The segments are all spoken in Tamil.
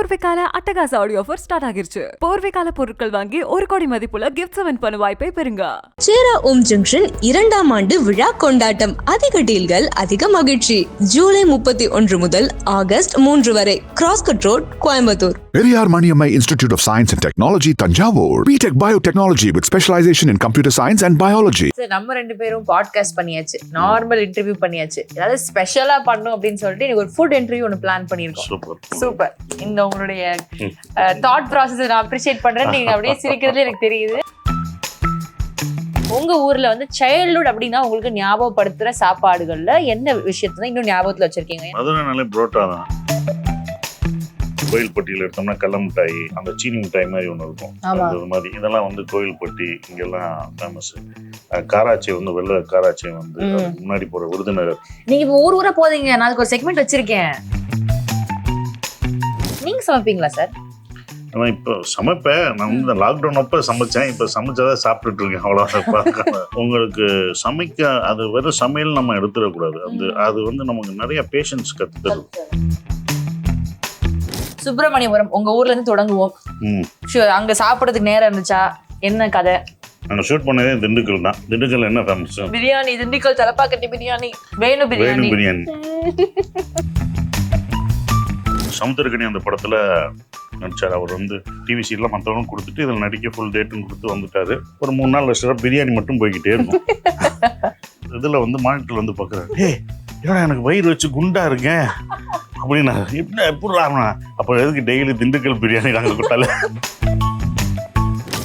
போர்வைக்கால அட்டகாச ஆடியோ ஆஃபர் ஸ்டார்ட் ஆகிருச்சு. போர்வைக்கால பொருட்கள் வாங்கி 1 கோடி மதிப்புள்ள கிஃப்ட்ஸ் வின் பண்ண வாய்ப்பை பெறுங்க. சேரா ஓம் ஜங்ஷன் 2ஆம் ஆண்டு விழா கொண்டாட்டம். அதிக டீல்கள், அதிக மகிழ்ச்சி. ஜூலை 31 முதல் ஆகஸ்ட் 3 வரை. Cross cut road, Coimbatore. Periyar Maniammai Institute of Science and Technology, Tanjavur. BTech Biotechnology with specialization in computer science and biology. நம்ம ரெண்டு பேரும் பாட்காஸ்ட் பண்ணியாச்சு, நார்மல் இன்டர்வியூ பண்ணியாச்சு. ஏதாவது ஸ்பெஷலா பண்ணும் அப்படின்னு சொல்லிட்டு எனக்கு ஒரு ஃபுட் இன்டர்வியூ ஒன்று பிளான் பண்ணியிருக்கோம். சூப்பர். இந்த உங்களுடைய தாட் ப்ராசஸ் நான் அப்ரிஷியேட் பண்றேன். நீங்க அப்படியே சிரிக்கிறதுல எனக்கு தெரியுது. உங்க ஊர்ல வந்து சைல்ட்ஹுட் அப்படின்னா உங்களுக்கு ஞாபகப்படுத்துற சாப்பாடுகள்ல என்ன விஷயத்தை இன்னும் ஞாபகத்துல வச்சிருக்கீங்க? மதுரைனாலே புரோட்டா தான். கோயில்பட்டியில் எடுத்தோம்னா கடல மிட்டாய், அந்த சீனி மிட்டாய் மாதிரி ஒன்று இருக்கும், அது மாதிரி இதெல்லாம் வந்து கோயில்பட்டி இங்கெல்லாம் ஃபேமஸ். காராச்சி வந்து வெள்ளை காராச்சி வந்து முன்னாடி போற விருதுநகர். நீங்க இப்போ ஊரா போதீங்க, நான் அதுக்கு ஒரு செக்மெண்ட் வச்சிருக்கேன். நீங்க சமைப்பீங்களா சார்? நான் இப்போ சமைப்பேன். நான் வந்து லாக்டவுன் அப்போ சமைச்சேன். இப்போ சமைச்சதான் சாப்பிட்டுட்டு இருக்கேன். அவ்வளோ. உங்களுக்கு சமைக்க அது வெறும் சமையல் நம்ம எடுத்துடக்கூடாது. அது வந்து நமக்கு நிறைய பேஷன்ஸ் கற்றுத்தரும். சுப்பிரமணியபுரம் உங்க ஊர்ல இருந்து தொடங்குவோம். அங்க சாப்பிடறதுக்கு நேரம் இருந்துச்சா? என்ன கதை? நாங்கள் ஷூட் பண்ணதே திண்டுக்கல் தான். திண்டுக்கல் என்ன ஃபேமஸ்? பிரியாணி. திண்டுக்கல் தலப்பாக்கட்டி பிரியாணி, வேணு பிரியாணி. சமுத்திரக்கனி அந்த படத்துல நடிச்சார். அவர் வந்து டிவி சீட்லாம் மற்றவங்களும் கொடுத்துட்டு இதில் நடிக்க ஃபுல் டேட்டுன்னு கொடுத்து வந்துட்டாரு. ஒரு 3 நாள் வருஷம் பிரியாணி மட்டும் போய்கிட்டே இருக்கும். இதில் வந்து மானிட்டர் வந்து பார்க்குறாரு, ஏன்னா எனக்கு வயிறு வச்சு குண்டா இருக்கேன் அப்படின்னா எப்படி ஆகணும். அப்போ எதுக்கு டெய்லி திண்டுக்கல் பிரியாணி நாங்கள் கொடுத்தாலே.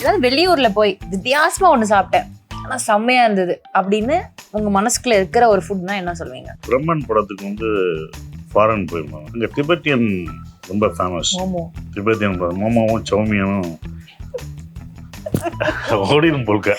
ஏதாவது வெளியூர்ல போய் வித்தியாசமா ஒன்று சாப்பிட்டேன் ஆனால் செம்மையா இருந்தது அப்படின்னு உங்க மனசுக்குள்ள இருக்கிற ஒரு ஃபுட்னா என்ன சொல்லுவீங்க? பிரம்மன் படத்துக்கு வந்து ஃபாரின் போயிருந்தோம். அங்கே திபெத்தியன் ரொம்ப ஃபேமஸ். திபெத்தியன் மோமோவும் சௌமியனும் ஓடிடும் போல்க.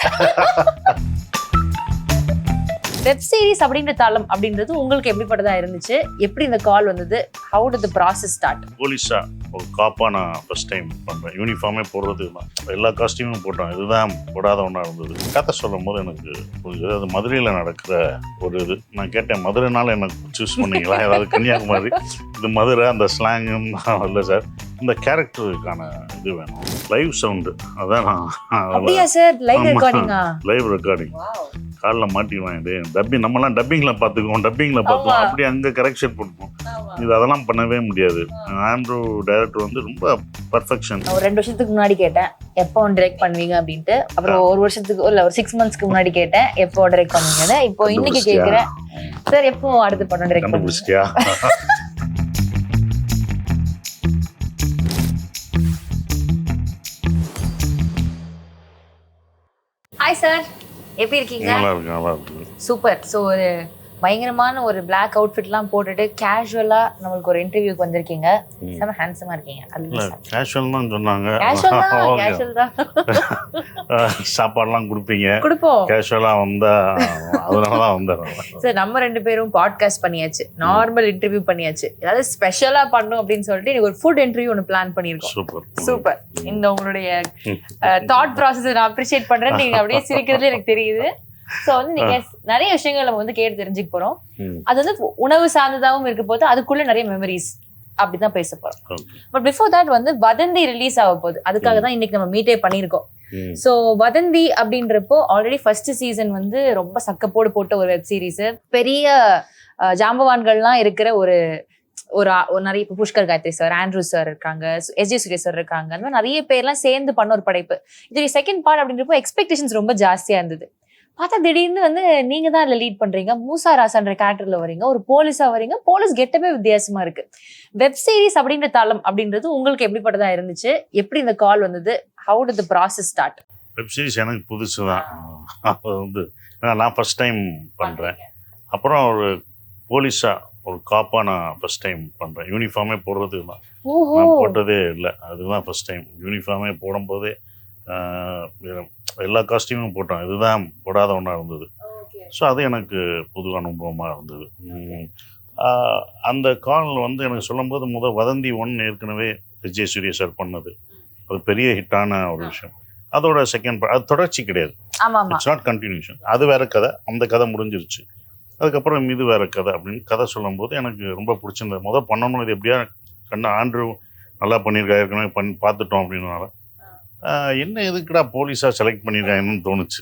வெப் சீரிஸ் அப்படின்ற தளம் அப்படின்றது உங்களுக்கு எப்படிப்பட்டதா இருந்துச்சு? எப்படி இந்த கால் வந்தது? How did the process start? போலீஸா ஒரு காப்பா நான் ஃபர்ஸ்ட் டைம் பண்றேன். யூனிஃபார்மே போடுறது தான். எல்லா காஸ்டியூமும் போட்டோம். இதுதான் போடாத ஒன்றா இருந்தது. கதை சொல்லும் போது எனக்கு புரிஞ்சது. அது மதுரையில் நடக்கிற ஒரு இது. நான் கேட்டேன், மதுரைனால எனக்கு சூஸ் பண்ணீங்களா? ஏதாவது கன்னியாகுமரி, இது மதுரை அந்த ஸ்லாங்கும் இல்லை சார். இந்த கேரக்டருக்கான இது வேணும். லைவ் சவுண்டு அதான். லைவ் ரெக்கார்டிங் காலில் மாட்டிடுவான். இது டப்பிங் நம்மலாம் டப்பிங்கில் பார்த்துக்குவோம். அப்படியே அங்கே கரெக்ஷன் பண்ணுவோம். இது அதெல்லாம் பண்ணவே முடியாது. ஆண்ட்ரூ டைரக்டர் வந்து ரொம்ப பர்ஃபெக்ஷன். ஒரு 2 வருஷத்துக்கு முன்னாடி கேட்டேன் எப்போ டைரக்ட் பண்ணுவீங்க அப்படின்ட்டு. அப்புறம் ஒரு வருஷத்துக்கு இல்லை ஒரு 6 மந்த்ஸ்க்கு முன்னாடி கேட்டேன் எப்போ டைரக்ட் பண்ணுவீங்க. இப்போ இன்னைக்கு கேட்குறேன் சார் எப்போ அடுத்த படம் டைரக்ட் பண்ணுவீங்க? ஹாய் சார், எப்படி இருக்கீங்க? நல்லா இருக்கு. சூப்பர். ஸோ ஒரு பயங்கரமான ஒரு பிளாக் அவுட்ஃபிட்லாம் போட்டுட்டு கேஷுவலா நம்மளுக்கு ஒரு இன்டர்வியூக்கு வந்திருக்கீங்க. செம ஹேண்ட்ஸமா இருக்கீங்க. கேஷுவல் தான் சொன்னாங்க. கேஷுவல் தான். சாப்பாடுலாம் கொடுப்பீங்க? கொடுப்போம். கேஷுவலா வந்தா அதனால தான் வந்தேன் சார். நம்ம ரெண்டு பேரும் பாட்காஸ்ட் பண்ணியாச்சு, நார்மல் இன்டர்வியூ பண்ணியாச்சு. ஏதாவது ஸ்பெஷலா பண்ணும் அப்படின்னு சொல்லிட்டு எனக்கு ஒரு ஃபுட் இன்டர்வியூ ஒன்று பிளான் பண்ணியிருக்கோம். சூப்பர். இந்த உங்களுடைய தாட் ப்ராசஸ் நான் அப்ரிஷியேட் பண்றேன். நீங்க அப்படியே சிரிக்கிறதுல எனக்கு தெரியுது. ஸோ வந்து நீங்க நிறைய விஷயங்கள் நம்ம வந்து கேட்டு தெரிஞ்சுக்க போறோம். அது வந்து உணவு சார்ந்ததாகவும் இருக்க போது அதுக்குள்ள நிறைய மெமரிஸ் அப்படிதான் பேச போறோம். பட் பிஃபோர் தட் வந்து வதந்தி ரிலீஸ் ஆக போகுது. அதுக்காக தான் இன்னைக்கு நம்ம மீட்டே பண்ணியிருக்கோம். ஸோ வதந்தி அப்படின்றப்போ ஆல்ரெடி ஃபர்ஸ்ட் சீசன் வந்து ரொம்ப சக்கப்போடு போட்ட ஒரு வெப் சீரிஸ். பெரிய ஜாம்பவான்கள்லாம் இருக்கிற ஒரு நிறைய இப்போ Pushkar Gayathri sir, Andrew sir இருக்காங்க, எஸ்ஜே சூர்யா சார் இருக்காங்க. அந்த மாதிரி நிறைய பேர்லாம் சேர்ந்து பண்ண ஒரு படைப்பு. இது செகண்ட் பார்ட் அப்படின்றப்போ எக்ஸ்பெக்டேஷன்ஸ் ரொம்ப ஜாஸ்தியா இருந்தது. பார்த்தா திடீர்னு வந்து நீங்க தான் அதில் லீட் பண்றீங்க. மூசா ராசான்ற கேரக்டர்ல வரீங்க, ஒரு போலீஸா வரீங்க. போலீஸ் கெட்டவே வித்தியாசமா இருக்கு. வெப் சீரிஸ் அப்படின்ற தளம் அப்படின்றது உங்களுக்கு எப்படிப்பட்டதா இருந்துச்சு? எப்படி இந்த கால் வந்தது? How did the process start? Web series எனக்கு புதுசு தான். அது வந்து நான் ஃபர்ஸ்ட் டைம் பண்றேன். அப்புறம் ஒரு போலீஸா ஒரு காப்பா நான் ஃபர்ஸ்ட் டைம் பண்றேன். யூனிஃபார்மே போடுறது தான். நான் போட்டதே இல்லை. அதுதான் ஃபர்ஸ்ட் டைம். யூனிஃபார்மே போடும்போதே எல்லா காஸ்டியூமும் போட்டோம். இதுதான் போடாத ஒன்றா இருந்தது. ஸோ அது எனக்கு புது அனுபவமாக இருந்தது. அந்த கால் வந்து எனக்கு சொல்லும்போது வதந்தி 1 ஏற்கனவே விஜய் சூர்யா சார் பண்ணது. அது பெரிய ஹிட்டான ஒரு விஷயம். அதோட செகண்ட் பார்ட் அது தொடர்ச்சி கிடையாது. It's not continuation. அது வேற கதை. அந்த கதை முடிஞ்சிருச்சு. அதுக்கப்புறம் இது வேற கதை அப்படின்னு கதை சொல்லும்போது எனக்கு ரொம்ப பிடிச்சிருந்தது. பண்ணணும் இது எப்படியா ஆண்ட்ரூ நல்லா பண்ணியிருக்கா, ஏற்கனவே பார்த்துட்டோம் அப்படின்னால என்ன எதுக்குடா போலீஸாக செலக்ட் பண்ணியிருக்காங்கன்னு தோணுச்சு.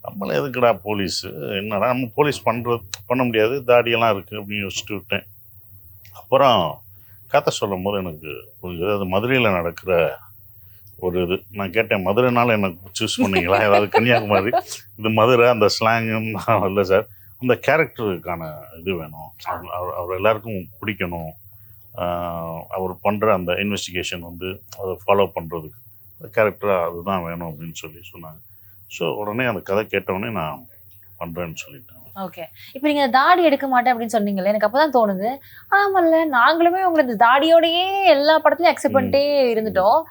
நம்மள எதுக்குடா போலீஸு, என்னடா நம்ம போலீஸ் பண்ண முடியாது, தாடியெல்லாம் இருக்குது அப்படின்னு யோசிச்சுட்டு விட்டேன். அப்புறம் கதை சொல்லும் போது எனக்கு புரிஞ்சது, அது மதுரையில் நடக்கிற ஒரு இது. நான் கேட்டேன், மதுரைனால எனக்கு சூஸ் பண்ணீங்களா, ஏதாவது கன்னியாகுமரி இது மதுரை அந்த ஸ்லாங்கும் இல்லை சார், அந்த கேரக்டருக்கான இது வேணும், அவர் எல்லாருக்கும் பிடிக்கணும், அவர் பண்ணுற அந்த இன்வெஸ்டிகேஷன் வந்து அதை ஃபாலோ பண்ணுறதுக்கு அந்த கேரக்டராக அதுதான் வேணும் அப்படின்னு சொன்னாங்க. ஸோ உடனே அந்த கதை கேட்டவுடனே நான் பண்ணுறேன்னு சொல்லிட்டேன். ஓகே, இப்போ நீங்கள் தாடி எடுக்க மாட்டேன் அப்படின்னு சொன்னீங்களே, எனக்கு அப்போ தான் தோணுது, ஆமாம்ல நாங்களுமே உங்களை இந்த தாடியோடையே எல்லா படத்துலையும் அக்செப்ட் பண்ணிட்டே இருந்துட்டோம்.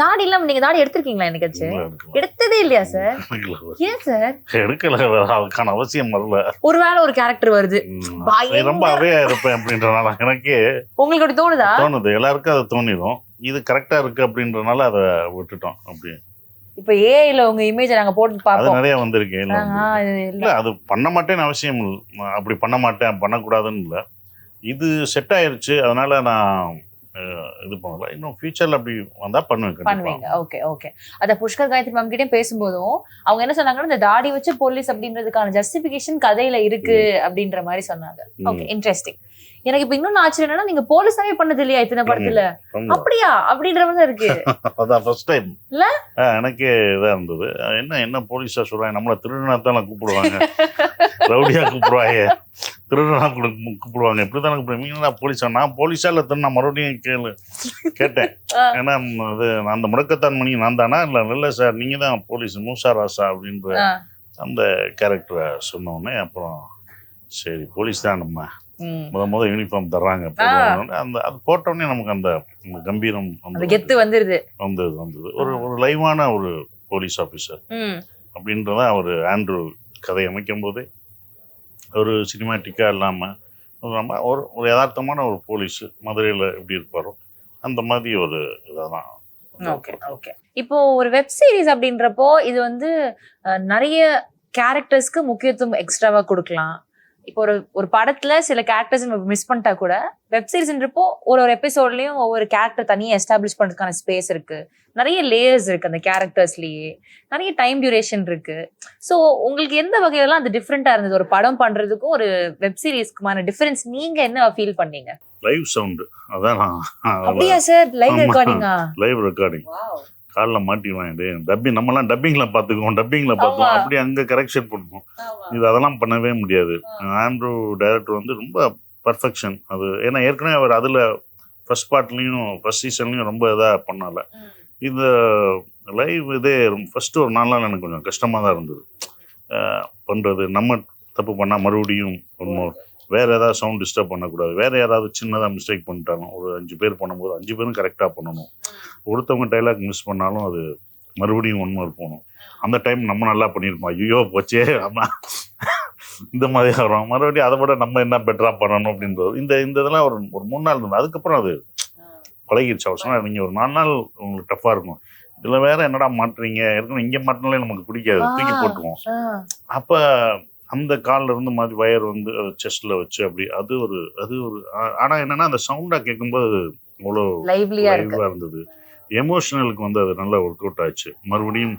தாடி இல்லாமல் நீங்கள் தாடி எடுத்திருக்கீங்களா? எனக்காச்சு எடுத்ததே இல்லையா சார்? ஏன் சார் எடுக்கல? அதுக்கான அவசியம் வரல. ஒருவேளை ஒரு கேரக்டர் வருது ரொம்ப அவையா இருப்பேன் அப்படின்றனால எனக்கே உங்களுக்கு அப்படி தோணுதா? தோணுது, எல்லாருக்கும் அது தோணிடும். இது கரெக்டா இருக்கு அப்படின்றனால அதை விட்டுட்டோம். அப்படி இப்ப ஏஐல உங்க இமேஜ் நாங்க போட்டு பார்ப்போம், நிறைய வந்திருக்கு. இல்ல அது பண்ண மாட்டேன்னு அவசியம் இல்லை, அப்படி பண்ண மாட்டேன் பண்ணக்கூடாதுன்னு இல்லை, இது செட் ஆயிருச்சு அதனால நான் இது பண்ணல. இன்னும் ஃபியூச்சர்ல அப்படி வந்தா பண்ணுவீங்க. Okay okay. அத புஷ்கர் காயத்ரி மேம் கிட்டே பேசும்போதும் அவங்க என்ன சொன்னாங்கன்னா, இந்த தாடி வச்சு போலீஸ் அப்படின்றதுக்கான ஜஸ்டிபிகேஷன் கதையில இருக்கு அப்படின்ற மாதிரி சொன்னாங்க. Okay, interesting. எனக்கு இப்ப இன்னொன்னு ஆச்சரியம் என்னன்னா, நீங்க போலீஸாவே பண்ணது இல்லையா இத்தனை படத்துல? அப்படியா அப்படின்ற மாதிரி இருக்கு. அதான் ஃபர்ஸ்ட் டைம் இல்ல, எனக்கே இதா இருந்தது. என்ன போலீஸா சொல்றாங்க, நம்மள திருடனா தான் கூப்பிடுவாங்க, ரவுடியா கூப்பிடுவாங்க, திருடனா கூப்பிடுவாங்க, இப்படிதான் கூப்பிடுவாங்க. போலீஸா? நான் போலீஸா இல்ல திருநா? மறுபடியும் கேட்டேன். ஏன்னா அது அந்த முடக்கத்தான் மணி நான் தானா? இல்ல சார் நீங்க தான் போலீஸ், மூசா ராசா அப்படின்ற அந்த கேரக்டரை சொன்ன உடனே அப்புறம் சரி போலீஸ் தான், நம்ம யூனிஃபார்ம் தர்றாங்க, அந்த அது போட்டோடனே நமக்கு அந்த கம்பீரம் வந்தது. ஒரு லைவான ஒரு போலீஸ் ஆஃபீஸர் அப்படின்றத அவர் ஆண்ட்ரூ கதை அமைக்கும் போதே ஒரு சினிமாட்டிக்கா இல்லாம ஒரு யதார்த்தமான ஒரு போலீஸ் மதுரையில எப்படி இருப்பாரோ அந்த மாதிரி ஒரு இதான். Okay okay. இப்போ ஒரு வெப் சீரிஸ் அப்படின்றப்போ இது வந்து நிறைய கேரக்டர்ஸ்க்கு முக்கியத்துவம் எக்ஸ்ட்ராவா கொடுக்கலாம். இப்போ ஒரு படத்துல சில கேரக்டர்ஸ் மிஸ் பண்ணிட்டா கூட வெப் சீரிஸ்ன்றப்போ ஒரு எபிசோட்லயும் ஒவ்வொரு கேரக்டர் தனியாக எஸ்டாப்ளிஷ் பண்றதுக்கான ஸ்பேஸ் இருக்கு, நிறைய லேயர்ஸ் இருக்கு அந்த கேரக்டர்ஸ்லயே, நிறைய டைம் டியூரேஷன் இருக்கு. ஸோ உங்களுக்கு எந்த வகையிலாம் அது டிஃப்ரெண்டா இருந்தது? ஒரு படம் பண்றதுக்கும் ஒரு வெப் சீரிஸ்க்குமான டிஃபரன்ஸ் நீங்க என்ன ஃபீல் பண்ணீங்க? லைவ் சவுண்ட் அதான். அப்படியா சார்? லைவ் ரெக்கார்டிங்கா? லைவ் ரெக்கார்டிங் காலில் மாட்டிடுவாங்க. டப்பிங் நம்மலாம் டப்பிங்ல பார்த்துக்குவோம், அப்படி அங்கே கரெக்ஷன் பண்ணுவோம். இது அதெல்லாம் பண்ணவே முடியாது. ஆண்ட்ரூ டைரக்டர் வந்து ரொம்ப பர்ஃபெக்ஷன் அது. ஏன்னா ஏற்கனவே அவர் அதில் ஃபர்ஸ்ட் பார்ட்லேயும் ஃபர்ஸ்ட் சீசன்லையும் ரொம்ப இதாக பண்ணல. இந்த லைவ் இதே ஃபர்ஸ்ட் ஒரு 4 நாள் எனக்கு கொஞ்சம் கஷ்டமாக தான் இருந்தது பண்ணுறது. நம்ம தப்பு பண்ணால் மறுபடியும் வேறு ஏதாவது சவுண்ட் டிஸ்டர்ப் பண்ணக்கூடாது, வேறு யாராவது சின்னதாக மிஸ்டேக் பண்ணிட்டாலும் ஒரு 5 பேர் பண்ணும்போது 5 பேரும் கரெக்டாக பண்ணணும். ஒருத்தவங்க டைலாக் மிஸ் பண்ணாலும் அது மறுபடியும் 1 மோர் போகணும். அந்த டைம் நம்ம நல்லா பண்ணியிருப்போம், ஐயோ போச்சே இந்த மாதிரி வரும், மறுபடியும் அதை விட நம்ம என்ன பெட்டராக பண்ணணும் அப்படின்றது. இந்த இதெல்லாம் ஒரு 3 நாள் இருந்தது. அதுக்கப்புறம் அது பழகிடுச்சு. அவர் சொன்னால் நீங்கள் ஒரு 4 நாள் உங்களுக்கு டஃப்பாக இருக்கும், இதில் வேற என்னடா மாட்டுறீங்க, ஏற்கனவே இங்கே மாட்டினாலே நமக்கு பிடிக்காது, தூக்கி போட்டுருவோம். அப்போ அந்த காலில் இருந்து மாதிரி வயர் வந்து அது செஸ்ட்ல வச்சு அப்படி அது ஒரு ஆனால் என்னன்னா அந்த சவுண்டா கேட்கும்போது அவ்வளோ லைவ்லியா இருந்தது. எமோஷனலுக்கு வந்து அது நல்லா ஒர்க் அவுட் ஆச்சு. மறுபடியும்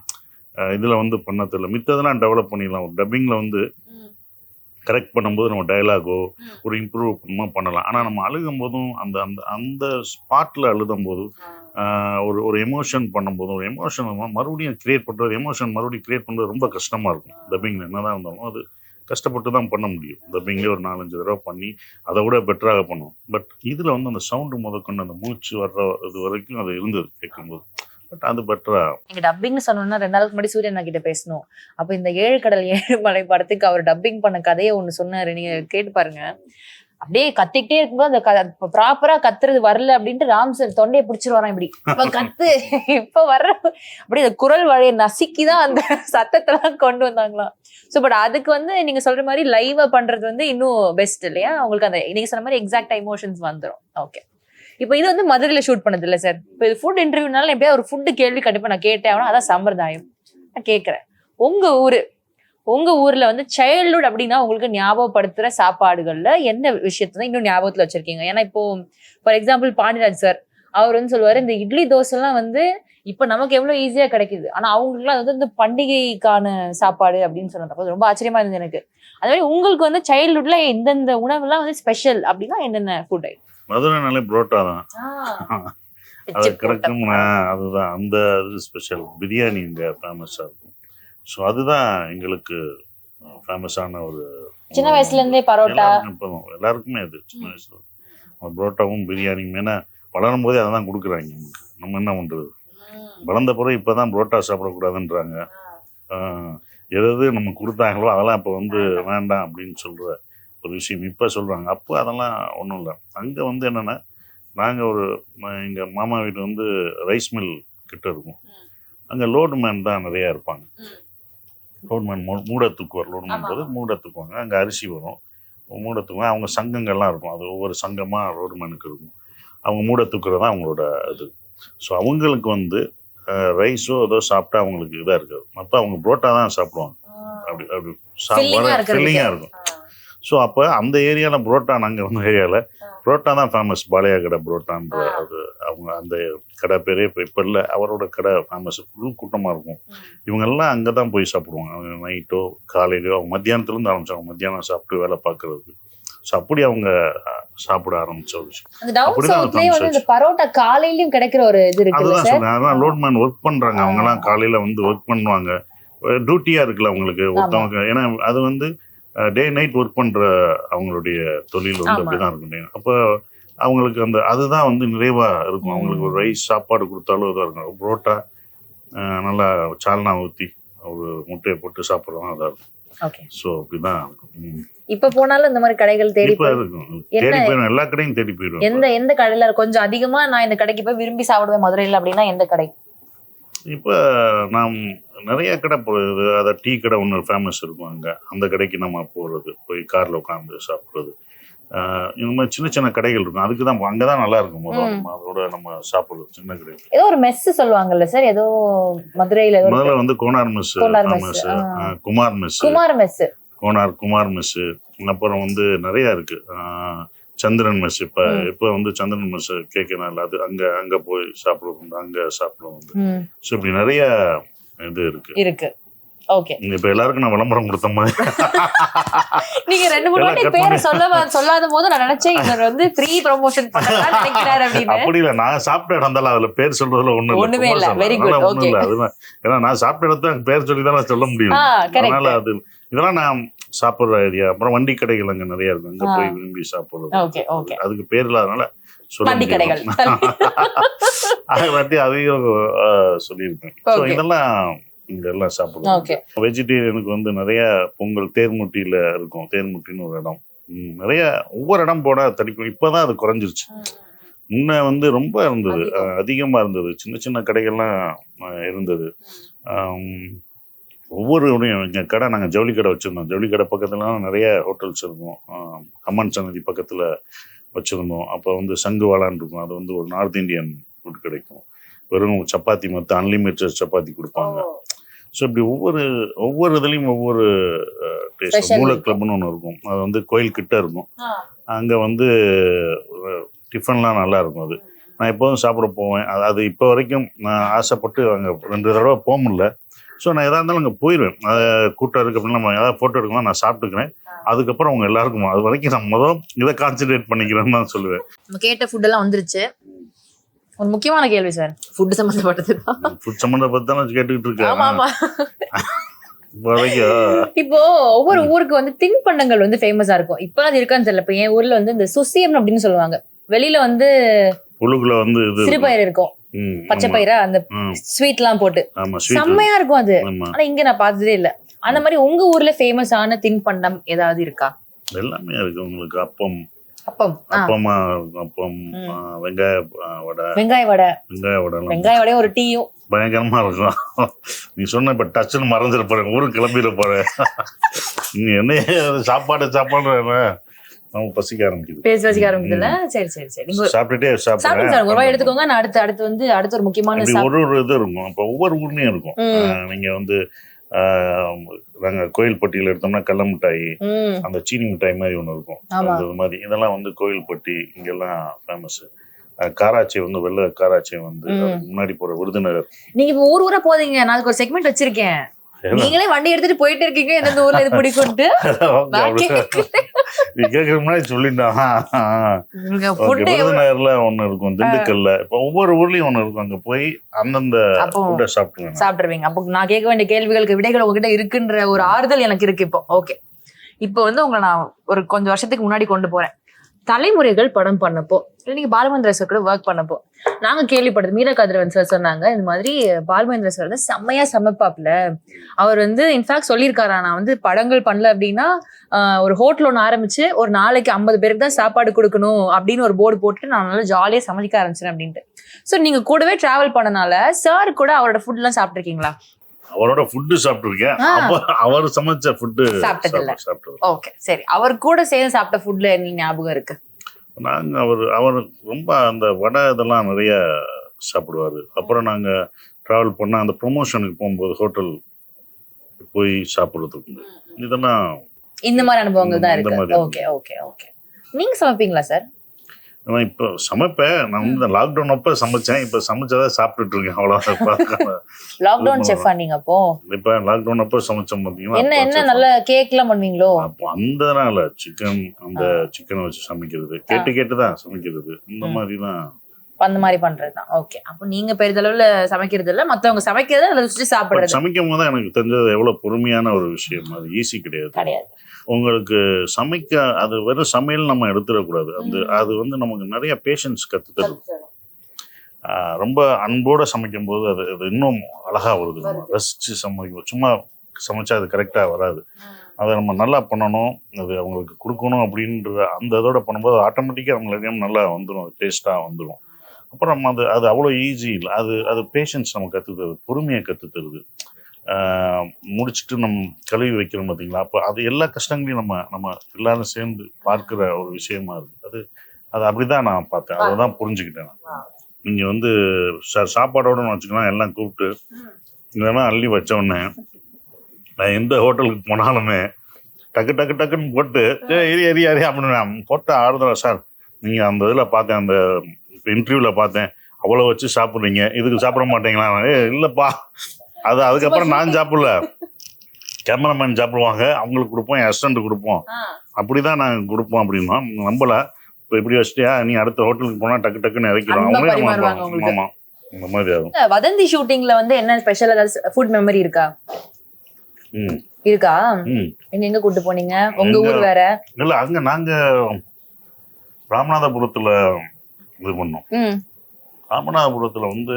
இதில் வந்து பண்ண தெரியல, மித்ததெல்லாம் டெவலப் பண்ணிடலாம். ஒரு டப்பிங்கில் வந்து கரெக்ட் பண்ணும்போது நம்ம டைலாகோ ஒரு இம்ப்ரூவ் பண்ணலாம். ஆனால் நம்ம அழுகும் போதும் அந்த அந்த அந்த ஸ்பாட்டில் அழுதும் போதும் ஒரு எமோஷன் பண்ணும்போதும் ஒரு எமோஷன் மறுபடியும் கிரியேட் பண்ணுறது, எமோஷன் மறுபடியும் கிரியேட் பண்ணுறது ரொம்ப கஷ்டமாக இருக்கும். டப்பிங்கில் என்னதான் இருந்தாலும் அது கஷ்டப்பட்டு தான் பண்ண முடியும். டப்பிங்லேயே ஒரு 4-5 தடவை பண்ணி அதை விட பெட்டராக பண்ணுவோம். பட் இதில் வந்து அந்த சவுண்டு முதற்கொண்டு அந்த மூச்சு வர்ற இது வரைக்கும் அது இருந்தது கேட்கும்போது. பட் அது பெட்டரா. நீங்க டப்பிங்னு சொன்னோம்னா 2 நாளுக்கு முன்னாடி சூரியன் கிட்ட பேசணும். அப்போ இந்த 7 கடல் 7 மலை படத்துக்கு அவர் டப்பிங் பண்ண கதையை ஒன்று சொன்னாரு, நீங்க கேட்டு பாருங்க. அப்படியே கத்திக்கிட்டே இருக்கும்போது அந்த ப்ராப்பரா கத்துறது வரல அப்படின்ட்டு ராம் சார் தொண்டையை பிடிச்சிருவாராம், இப்படி இப்ப கத்து இப்ப வர்ற அப்படி இந்த குரல் வழியை நசுக்கிதான் அந்த சத்தத்தெல்லாம் கொண்டு வந்தாங்களாம். ஸோ பட் அதுக்கு வந்து நீங்க சொல்ற மாதிரி லைவா பண்றது வந்து இன்னும் பெஸ்ட் இல்லையா? உங்களுக்கு அந்த நீங்க சொன்ன மாதிரி எக்ஸாக்ட் எமோஷன்ஸ் வந்துடும். ஓகே, இப்போ இது வந்து மதுரையில ஷூட் பண்ணது இல்லை சார். இப்போ இது ஃபுட் இன்டர்வியூனால எப்படியா ஒரு ஃபுட்டு கேள்வி கண்டிப்பா நான் கேட்டேன், அதான் சம்பிரதாயம். நான் கேட்கறேன், உங்க ஊர்ல வந்து சைல்ட்ஹுட் அப்படின்னா உங்களுக்கு ஞாபகப்படுத்துற சாப்பாடுகள்ல என்ன விஷயத்தான் இன்னும் ஞாபகத்துல வச்சிருக்கீங்க? ஏன்னா இப்போ ஃபார் எக்ஸாம்பிள் பாண்டியராஜ் சார் அவர் வந்து சொல்லுவாரு இந்த இட்லி தோசை எல்லாம் வந்து இப்ப நமக்கு எவ்வளவு ஈஸியா கிடைக்குது, ஆனா அவங்களுக்குலாம் அது வந்து இந்த பண்டிகைக்கான சாப்பாடு அப்படின்னு சொன்னாங்க. அது ரொம்ப ஆச்சரியமா இருந்தது எனக்கு. அதே மாதிரி உங்களுக்கு வந்து சைல்ட்ஹுட்ல எந்தெந்த உணவுலாம் வந்து ஸ்பெஷல் அப்படின்னா என்னென்ன ஃபுட் ஐட்டம்? மதுரைனாலே புரோட்டா தான். அது கிடைக்கும்னா அதுதான் அந்த இது ஸ்பெஷல். பிரியாணி இங்கே ஃபேமஸாக இருக்கும். ஸோ அதுதான் எங்களுக்கு ஃபேமஸான ஒரு சின்ன வயசுல இருந்தே பரோட்டா எல்லாருக்குமே அது சின்ன வயசுல புரோட்டாவும் பிரியாணியும். ஏன்னா வளரும் போதே அதை தான் கொடுக்குறாங்க நமக்கு. நம்ம என்ன பண்ணுறது, வளர்ந்த பிறகு இப்போ தான் புரோட்டா சாப்பிடக்கூடாதுன்றாங்க. எது நம்ம கொடுத்தாங்களோ அதெல்லாம் இப்போ வந்து வேண்டாம் அப்படின்னு சொல்கிற ஒரு விஷயம் இப்போ சொல்கிறாங்க. அப்போ அதெல்லாம் ஒன்றும் இல்லை. அங்கே வந்து என்னென்னா நாங்கள் எங்கள் மாமா வீடு வந்து ரைஸ் மில் கிட்ட இருக்கும். அங்கே லோடு மேன் தான் நிறையா இருப்பாங்க. லோடு மேன் மூட தூக்குவார். லோடு மேன் போது மூட தூக்குவாங்க. அங்கே அரிசி வரும், மூட தூக்குவாங்க. அவங்க சங்கங்கள்லாம் இருக்கும். அது ஒவ்வொரு சங்கமாக லோடு மேனுக்கு இருக்கும். அவங்க மூட தூக்குறது தான் அவங்களோட இது. ஸோ அவங்களுக்கு வந்து ரைஸோ ஏதோ சாப்பிட்டா அவங்களுக்கு இதாக இருக்காது. அப்போ அவங்க புரோட்டா தான் சாப்பிடுவாங்க. அப்படி அப்படி ஃபில்லிங்காக இருக்கும். ஸோ அப்போ அந்த ஏரியாவில் புரோட்டா, நாங்கள் வந்து ஏரியாவில் புரோட்டா தான் ஃபேமஸ். பாளையா கடை புரோட்டான்ற அது அவங்க அந்த கடை பேரே இப்போ இல்லை. அவரோட கடை ஃபேமஸ். ஃபுல் கூட்டமாக இருக்கும். இவங்கெல்லாம் அங்கே தான் போய் சாப்பிடுவாங்க. அவங்க நைட்டோ காலையிலையோ அவங்க மத்தியானத்துலேருந்து ஆரம்பிச்சாங்க. மத்தியானம் சாப்பிட்டு வேலை பார்க்கறதுக்கு. ஸோ அப்படி அவங்க சாப்பிட ஆரம்பிச்ச ஒரு விஷயம். பரோட்டா காலையிலயும் கிடைக்கிற ஒரு இது இருக்கு. அதுதான் சொன்னேன். அதான் லோட்மேன் ஒர்க் பண்றாங்க. அவங்கலாம் காலையில வந்து ஒர்க் பண்ணுவாங்க. டியூட்டியா இருக்குல்ல அவங்களுக்கு ஒருத்தவங்க. ஏன்னா அது வந்து டே நைட் ஒர்க் பண்ற அவங்களுடைய தொழில் வந்து அப்படிதான் இருக்கும். அப்போ அவங்களுக்கு அந்த அதுதான் வந்து நிறைவா இருக்கும். அவங்களுக்கு ஒரு ரைஸ் சாப்பாடு கொடுத்தாலும் இதாக இருக்கும். புரோட்டா நல்லா சால்னா ஊற்றி ஒரு முட்டையை போட்டு சாப்பிட்றோம், அதாக இருக்கும். ஸோ அப்படிதான் இப்ப போனாலும் இந்த மாதிரி கடைகள் தேடி போயிடும். எல்லா கடையும் தேடி போயிடும். எந்த கடையில கொஞ்சம் அதிகமா நான் இந்த கடைக்கு போய் விரும்பி சாப்பிடுவேன் மதுரையில் அப்படின்னா எந்த கடை? இப்போ நாம் நிறைய கடை போகிறது. அதை டீ கடை ஒன்று ஃபேமஸ் இருக்கும். அங்கே அந்த கடைக்கு நம்ம போகிறது, போய் காரில் உட்காந்து சாப்பிட்றது. இந்த மாதிரி சின்ன சின்ன கடைகள் இருக்கும். அதுக்கு தான் அங்கே தான் நல்லா இருக்கும். அதோட நம்ம சாப்பிடுறது சின்ன கடை. ஏதோ ஒரு மெஸ் சொல்லுவாங்கல்ல சார், ஏதோ மதுரையில முதல்ல வந்து Konar mess, Kumar mess, Kumar mess. அப்புறம் வந்து நிறைய இருக்கு. சந்திரன் மெஸ். இப்போ வந்து சந்திரன் மெஸ் கேட்கணும். அது அங்கே போய் சாப்பிடுவோம். அங்கே சாப்பிடுவோம். ஸோ இப்படி நிறைய இது இருக்கு. ஓகே, இப்ப எல்லாருக்கும் நான் விளம்பரம் கொடுத்த மாதிரி நீங்க 2-3 வாட்டி பேரை சொல்லாத போது நான் நினைச்சேன் இவர் வந்து ஃப்ரீ ப்ரமோஷன் பண்ணலாம்னு நினைக்கிறாரு அப்படின்னு. அப்படி இல்ல, நான் சாப்பிட்ட இடம் தான் அதுல பேர் சொல்றதுல ஒண்ணுமே இல்ல. Very good. ஓகே, அதுதான். ஏன்னா நான் சாப்பிட்ட இடத்த பேர் சொல்லி தான் சொல்ல முடியும். அதனால அது இதெல்லாம் நான் சாப்பிடுற ஏரியா. அப்புறம் வண்டி கடைகள் அங்க நிறைய இருக்கு. அங்க போய் விரும்பி சாப்பிடுறது. அதுக்கு பேர் இல்லாதனால வண்டி கடைகள் அதை பத்தி அதையும் சொல்லியிருக்கேன். இதெல்லாம் இங்க எல்லாம் சாப்பிடுவோம். வெஜிடேரியனுக்கு வந்து நிறைய பொங்கல் தேர்முட்டியில இருக்கும். தேர்முட்டின்னு ஒரு இடம். நிறைய ஒவ்வொரு இடம் போட தடிக்கும். இப்பதான் அது குறைஞ்சிருச்சு. முன்ன வந்து ரொம்ப இருந்தது, அதிகமா இருந்தது. சின்ன சின்ன கடைகள்லாம் இருந்தது. ஒவ்வொரு எங்க கடை, நாங்கள் ஜவுளி கடை வச்சிருந்தோம். ஜவுளி கடை பக்கத்துலலாம் நிறைய ஹோட்டல்ஸ் இருக்கும். அம்மன் சன்னதி பக்கத்துல வச்சிருந்தோம். அப்போ வந்து சங்குவாலான்னு இருக்கும். அது வந்து ஒரு நார்த் இந்தியன் ஃபுட் கிடைக்கும். வெறும் சப்பாத்தி மொத்தம் அன்லிமிட்டட் சப்பாத்தி கொடுப்பாங்க. ஸோ இப்படி ஒவ்வொரு இதுலேயும் ஒவ்வொரு டேஸ்ட். மூல கிளப்னு ஒன்று இருக்கும். அது வந்து கோயில் கிட்ட இருக்கும். அங்கே வந்து டிஃபன்லாம் நல்லா இருக்கும். அது நான் எப்போதும் சாப்பிட போவேன். அது இப்போ வரைக்கும் நான் ஆசைப்பட்டு அங்கே 2 தடவை போக முடியல. ஸோ நான் எதாக இருந்தாலும் அங்கே போயிடுவேன். கூட்டம் இருக்கு அப்படின்னா நம்ம ஏதாவது ஃபோட்டோ எடுக்கலாம், நான் சாப்பிட்டுக்கிறேன். அதுக்கப்புறம் அவங்க எல்லாருக்கும் அது வரைக்கும் நான் முதல் இதை கான்சென்ட்ரேட் பண்ணிக்கிறேன்னு தான் சொல்லுவேன். நம்ம கேட்ட ஃபுட்டெல்லாம் வந்துருச்சு. ஒரு முக்கியமான கேள்வி சார், ஃபுட் சம்பந்தப்பட்டது தான். ஃபுட் சம்பந்தப்பட்டு தான் கேட்டுக்கிட்டு இருக்கேன். இப்போ ஒவ்வொரு ஊருக்கு வந்து தின்பண்டங்கள் வந்து ஃபேமஸா இருக்கும். இப்ப அது இருக்கான்னு தெரியல. இப்ப என் ஊர்ல வந்து இந்த சுசியம் அப்படின்னு சொல்லுவாங்க. வெளியில வந்து புழுகுல வந்து சிறுபயிறு இருக்கும், பச்சை பயிரா அந்த ஸ்வீட் எல்லாம் போட்டு செம்மையா இருக்கும் அது. ஆனா இங்க நான் பார்த்ததே இல்ல. அந்த மாதிரி உங்க ஊர்ல ஃபேமஸான தின்பண்டம் ஏதாவது இருக்கா? எல்லாமே இருக்கு. உங்களுக்கு அப்பம், வெங்காய வடை ஒரு டீயும் பயங்கரமா இருக்கும். நீ சொன்ன இப்ப டச்சுன்னு மறந்துட போறேன், ஊருக்கு கிளம்பிட போறேன். நீ என்ன சாப்பாடு பசிக்க ஆரம்பிக்குதுல. சரி சரி சரி, சாப்பிட்டுட்டே சாப்பிடுறேன். ஒரு எடுத்துக்கோங்க. நான் அடுத்து ஒரு முக்கியமான ஒரு இது இருக்கும். இப்ப ஒவ்வொரு ஊர்லயும் இருக்கும். நீங்க வந்து நாங்கள் கோயில்பட்டியில் எடுத்தோம்னா கடல மிட்டாய், அந்த சீனி மிட்டாய் மாதிரி ஒன்று இருக்கும். அது மாதிரி இதெல்லாம் வந்து கோயில்பட்டி இங்கெல்லாம் ஃபேமஸ். காராச்சி வந்து வெள்ளை காராச்சி வந்து முன்னாடி போற விருதுநகர். நீங்க இப்ப ஊரா போதீங்க, நான் அதுக்கு ஒரு செக்மெண்ட் வச்சிருக்கேன். நீங்களே வண்டி எடுத்துட்டு போயிட்டு இருக்கீங்க, எந்தெந்த ஊர்ல இது பிடிக்கும்ட்டு நீ கேட்கற முன்னாடி சொல்லிட்டான். விருதுநகர்ல ஒண்ணு இருக்கும், திண்டுக்கல்ல, இப்ப ஒவ்வொரு ஊர்லயும் ஒண்ணு இருக்கும். அங்க போய் அந்தந்த சாப்பிட்டுருவீங்க. அப்போ நான் கேட்க வேண்டிய கேள்விகளுக்கு விடைகள் உங்ககிட்ட இருக்குன்ற ஒரு ஆறுதல் எனக்கு இருக்கு இப்போ. ஓகே, இப்போ வந்து உங்களை நான் ஒரு கொஞ்சம் வருஷத்துக்கு முன்னாடி கொண்டு போறேன். தலைமுறைகள் படம் பண்ணப்போ, இல்லை நீங்க பாலுமந்திர சார் கூட ஒர்க் பண்ணப்போ நாங்க கேள்விப்பட்டது, மீரா கதிரவன் சார் சொன்னாங்க இந்த மாதிரி பாலுமந்திர சார் வந்து செம்மையா சமைப்பாப்ல. அவர் வந்து இன்ஃபேக்ட் சொல்லியிருக்காரா, நான் வந்து படங்கள் பண்ணல அப்படின்னா ஒரு ஹோட்டல் ஒன்று ஆரம்பிச்சு ஒரு நாளைக்கு 50 பேருக்கு தான் சாப்பாடு கொடுக்கணும் அப்படின்னு ஒரு போர்டு போட்டு நான் நல்லா ஜாலியா சமைக்க ஆரம்பிச்சேன் அப்படின்ட்டு. ஸோ நீங்க கூடவே டிராவல் பண்ணனால சார் கூட அவரோட ஃபுட் எல்லாம் சாப்பிட்டுருக்கீங்களா? அவரோட ஃபுட்டு சாப்பிட்டுருக்கேன், அவர் சமைச்ச ஃபுட்டு சாப்பிட்டது. ஓகே, சரி. அவர் கூட சேர்ந்து சாப்பிட்ட ஃபுட்ல என்ன ஞாபகம் இருக்கு? நாங்க அவர் ரொம்ப அந்த வடை இதெல்லாம் நிறைய சாப்பிடுவாரு. அப்புறம் நாங்க டிராவல் பண்ண அந்த ப்ரொமோஷனுக்கு போகும்போது ஹோட்டல் போய் சாப்பிடுறதுக்கு இதெல்லாம் இந்த மாதிரி அனுபவங்கள் தான் இருக்கு. Okay okay okay. நீங்க சமைப்பீங்களா சார்? நான் இப்போ சமைப்பேன். நான் வந்து லாக்டவுன் அப்ப சமைச்சேன், இப்ப சமைச்சதை சாப்பிட்டுட்டு இருக்கேன், அவ்வளவுதான். லாக்டவுன் செஃப்பா நீங்க? அப்போ இப்ப லாக்டவுன் அப்ப சமைச்சோம் பாத்தீங்கன்னா, என்ன நல்ல கேக் எல்லாம் பண்ணுவீங்களோ? அப்போ அந்த நாள் சிக்கனை வச்சு சமைக்கிறது, கேட்டுதான் சமைக்கிறது, இந்த மாதிரிலாம் அந்த மாதிரி பண்றதுதான். ஓகே, அப்போ நீங்க பெரிதளவுல சமைக்கிறது இல்ல, மத்தவங்க சமைக்கிறத அதை வச்சு சாப்பிடுறது. சமைக்கும் போது எனக்கு தெரிஞ்சது எவ்வளவு பொறுமையான ஒரு விஷயம், அது ஈஸி கிடையாது. உங்களுக்கு சமைக்க அது வெறும் சமையல் நம்ம எடுத்துடக்கூடாது. அது வந்து நமக்கு நிறைய பேஷன்ஸ் கற்றுத்தருது. ரொம்ப அன்போடு சமைக்கும் போது அது இன்னும் அழகா வருது. நம்ம ரசிச்சு சமைக்கும், சும்மா சமைச்சா அது கரெக்டாக வராது. அதை நம்ம நல்லா பண்ணணும், அது அவங்களுக்கு கொடுக்கணும் அப்படின்ற அந்த இதோட பண்ணும்போது ஆட்டோமேட்டிக்காக அவங்களுக்கு நல்லா வந்துடும், டேஸ்ட்டாக வந்துடும். அப்புறம் அது அவ்வளோ ஈஸி இல்லை, அது பேஷன்ஸ் நம்ம கற்றுத்தருது, பொறுமையை கற்றுத்தருது. முடிச்சுட்டு நம்ம கழுவி வைக்கிறோம் பார்த்தீங்களா, அப்போ அது எல்லா கஷ்டங்களையும் நம்ம எல்லாரும் சேர்ந்து பார்க்குற ஒரு விஷயமா இருக்கு. அது அப்படிதான் நான் பார்த்தேன், அதை தான் புரிஞ்சுக்கிட்டேன். நீங்கள் வந்து சாப்பாடோடு வச்சுக்கலாம், எல்லாம் கூப்பிட்டு இதெல்லாம் அள்ளி வச்ச உடனே நான் எந்த ஹோட்டலுக்கு போனாலுமே டக்குன்னு போட்டு எரி அப்படின்னு போட்ட ஆறுதலா, சார் நீங்கள் அந்த இதில் பார்த்தேன், அந்த இன்டர்வியூவில் பார்த்தேன், அவ்வளோ வச்சு சாப்பிட்றீங்க, இதுக்கு சாப்பிட மாட்டீங்களா? இல்லைப்பா, அதுக்கப்புறம் நான் சாப்பிடல, கேமராமேன் சாப்பிடுவாங்க, அவங்களுக்கு கொடுப்போம், என் அசிஸ்டன்ட் கொடுப்போம், அப்படிதான் நாங்கள் கொடுப்போம் அப்படின்னா நம்பல. இப்போ இப்படி வச்சுட்டியா, நீ அடுத்த ஹோட்டலுக்கு போனா டக்குன்னு இறக்கிறோம், அவங்களே. ஆமா, இந்த மாதிரி ஆகும். வதந்தி ஷூட்டிங்ல வந்து என்ன ஸ்பெஷல் ஏதாவது ஃபுட் மெமரி இருக்கா? இருக்கா? எங்க கூட்டு போனீங்க? உங்க ஊர் வேற இல்ல, அங்க நாங்க ராமநாதபுரத்துல இது பண்ணோம். ராமநாதபுரத்துல வந்து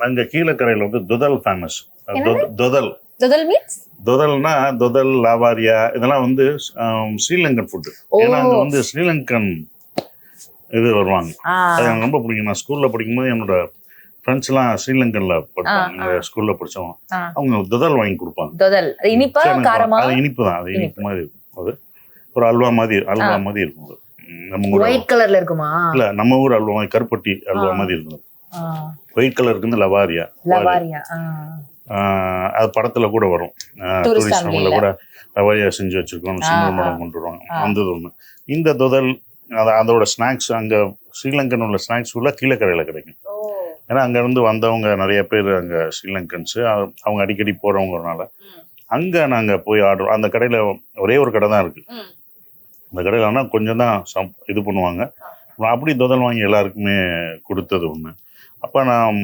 அங்க கீழக்கரையில வந்து துதல் ஃபேமஸ். துதல்னா துதல், லாவாரியா, இதெல்லாம் வந்து ஸ்ரீலங்கன் ஃபுட்டு. ஏன்னா அங்க வந்து ஸ்ரீலங்கன் இது வருவாங்க, அது எனக்கு ரொம்ப பிடிக்கும். நான் ஸ்கூல்ல படிக்கும்போது என்னோட ஃப்ரெண்ட்ஸ் எல்லாம் ஸ்ரீலங்கன்ல படிப்பாங்க, ஸ்கூல்ல படிச்சவங்க, அவங்க துதல் வாங்கி கொடுப்பாங்க. அது இனிப்பு தான், அது இனிப்பு மாதிரி இருக்கும். அது ஒரு அல்வா மாதிரி இருக்கும். நம்ம ஊர் ஒயிட் கலர்ல இருக்குமா? இல்ல, நம்ம ஊர் அல்வா மாதிரி கருப்பட்டி அல்வா மாதிரி இருக்கும். ஒயிட் கலர் இருக்கு லவாரியா. அது படத்துல கூட வரும், டூரிஸ்ட் கூட லவாரியா செஞ்சு வச்சிருக்கோம், சிம்மரம் கொண்டு வருவாங்க. அந்த ஒண்ணு. இந்த துதல் அதோட ஸ்நாக்ஸ் அங்க ஸ்ரீலங்கன் உள்ள ஸ்நாக்ஸ் உள்ள கீழக்கரையில கிடைக்கும். ஏன்னா அங்க இருந்து வந்தவங்க நிறைய பேர் அங்க ஸ்ரீலங்கன்ஸ், அவங்க அடிக்கடி போறவங்கனால அங்க நாங்க போய் ஆர்டர். அந்த கடையில ஒரே ஒரு கடை தான் இருக்கு, அந்த கடையில் ஆனால் கொஞ்சம் தான் இது பண்ணுவாங்க. அப்படி துதல் வாங்கி எல்லாருக்குமே கொடுத்தது ஒன்று. அப்போ நான்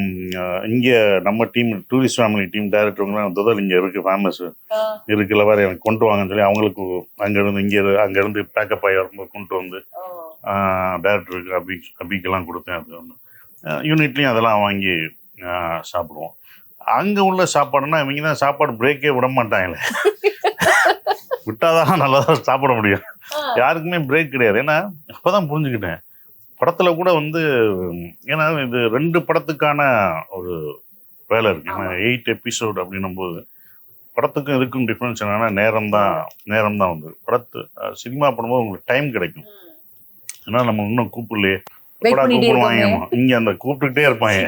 இங்கே நம்ம டீம், டூரிஸ்ட் ஃபேமிலி டீம் டைரக்டருங்களாம் துதல் இங்கே இருக்குது, ஃபேமஸ் இருக்குல்ல, வேறு எனக்கு கொண்டு வாங்கன்னு சொல்லி அவங்களுக்கு அங்கேருந்து பேக்கப் ஆகி வரும்போது கொண்டு வந்து டைரக்டருக்கு அபிக்கெல்லாம் கொடுத்தேன். அது ஒன்று யூனிட்லேயும் அதெல்லாம் வாங்கி சாப்பிடுவோம். அங்கே உள்ள சாப்பாடுனா இவங்க தான் சாப்பாடு பிரேக்கே விட மாட்டாங்களே, விட்டாதான் நல்லா சாப்பிட முடியும், யாருக்குமே பிரேக் கிடையாது. ஏன்னா அப்போதான் புரிஞ்சுக்கிட்டேன், படத்துல கூட வந்து, ஏன்னா இது 2 படத்துக்கான ஒரு வேலை இருக்கு. ஏன்னா 8 எபிசோடு அப்படின்னும் போது படத்துக்கும் இதுக்கும் டிஃப்ரென்ஸ் என்னன்னா நேரம் தான் வந்து சினிமா பண்ணும்போது உங்களுக்கு டைம் கிடைக்கும். ஏன்னா நம்ம இன்னும் கூப்பிடலையே, எப்படா கூப்பிடுவாங்க, இங்க அந்த கூப்பிட்டுக்கிட்டே இருப்பாங்க,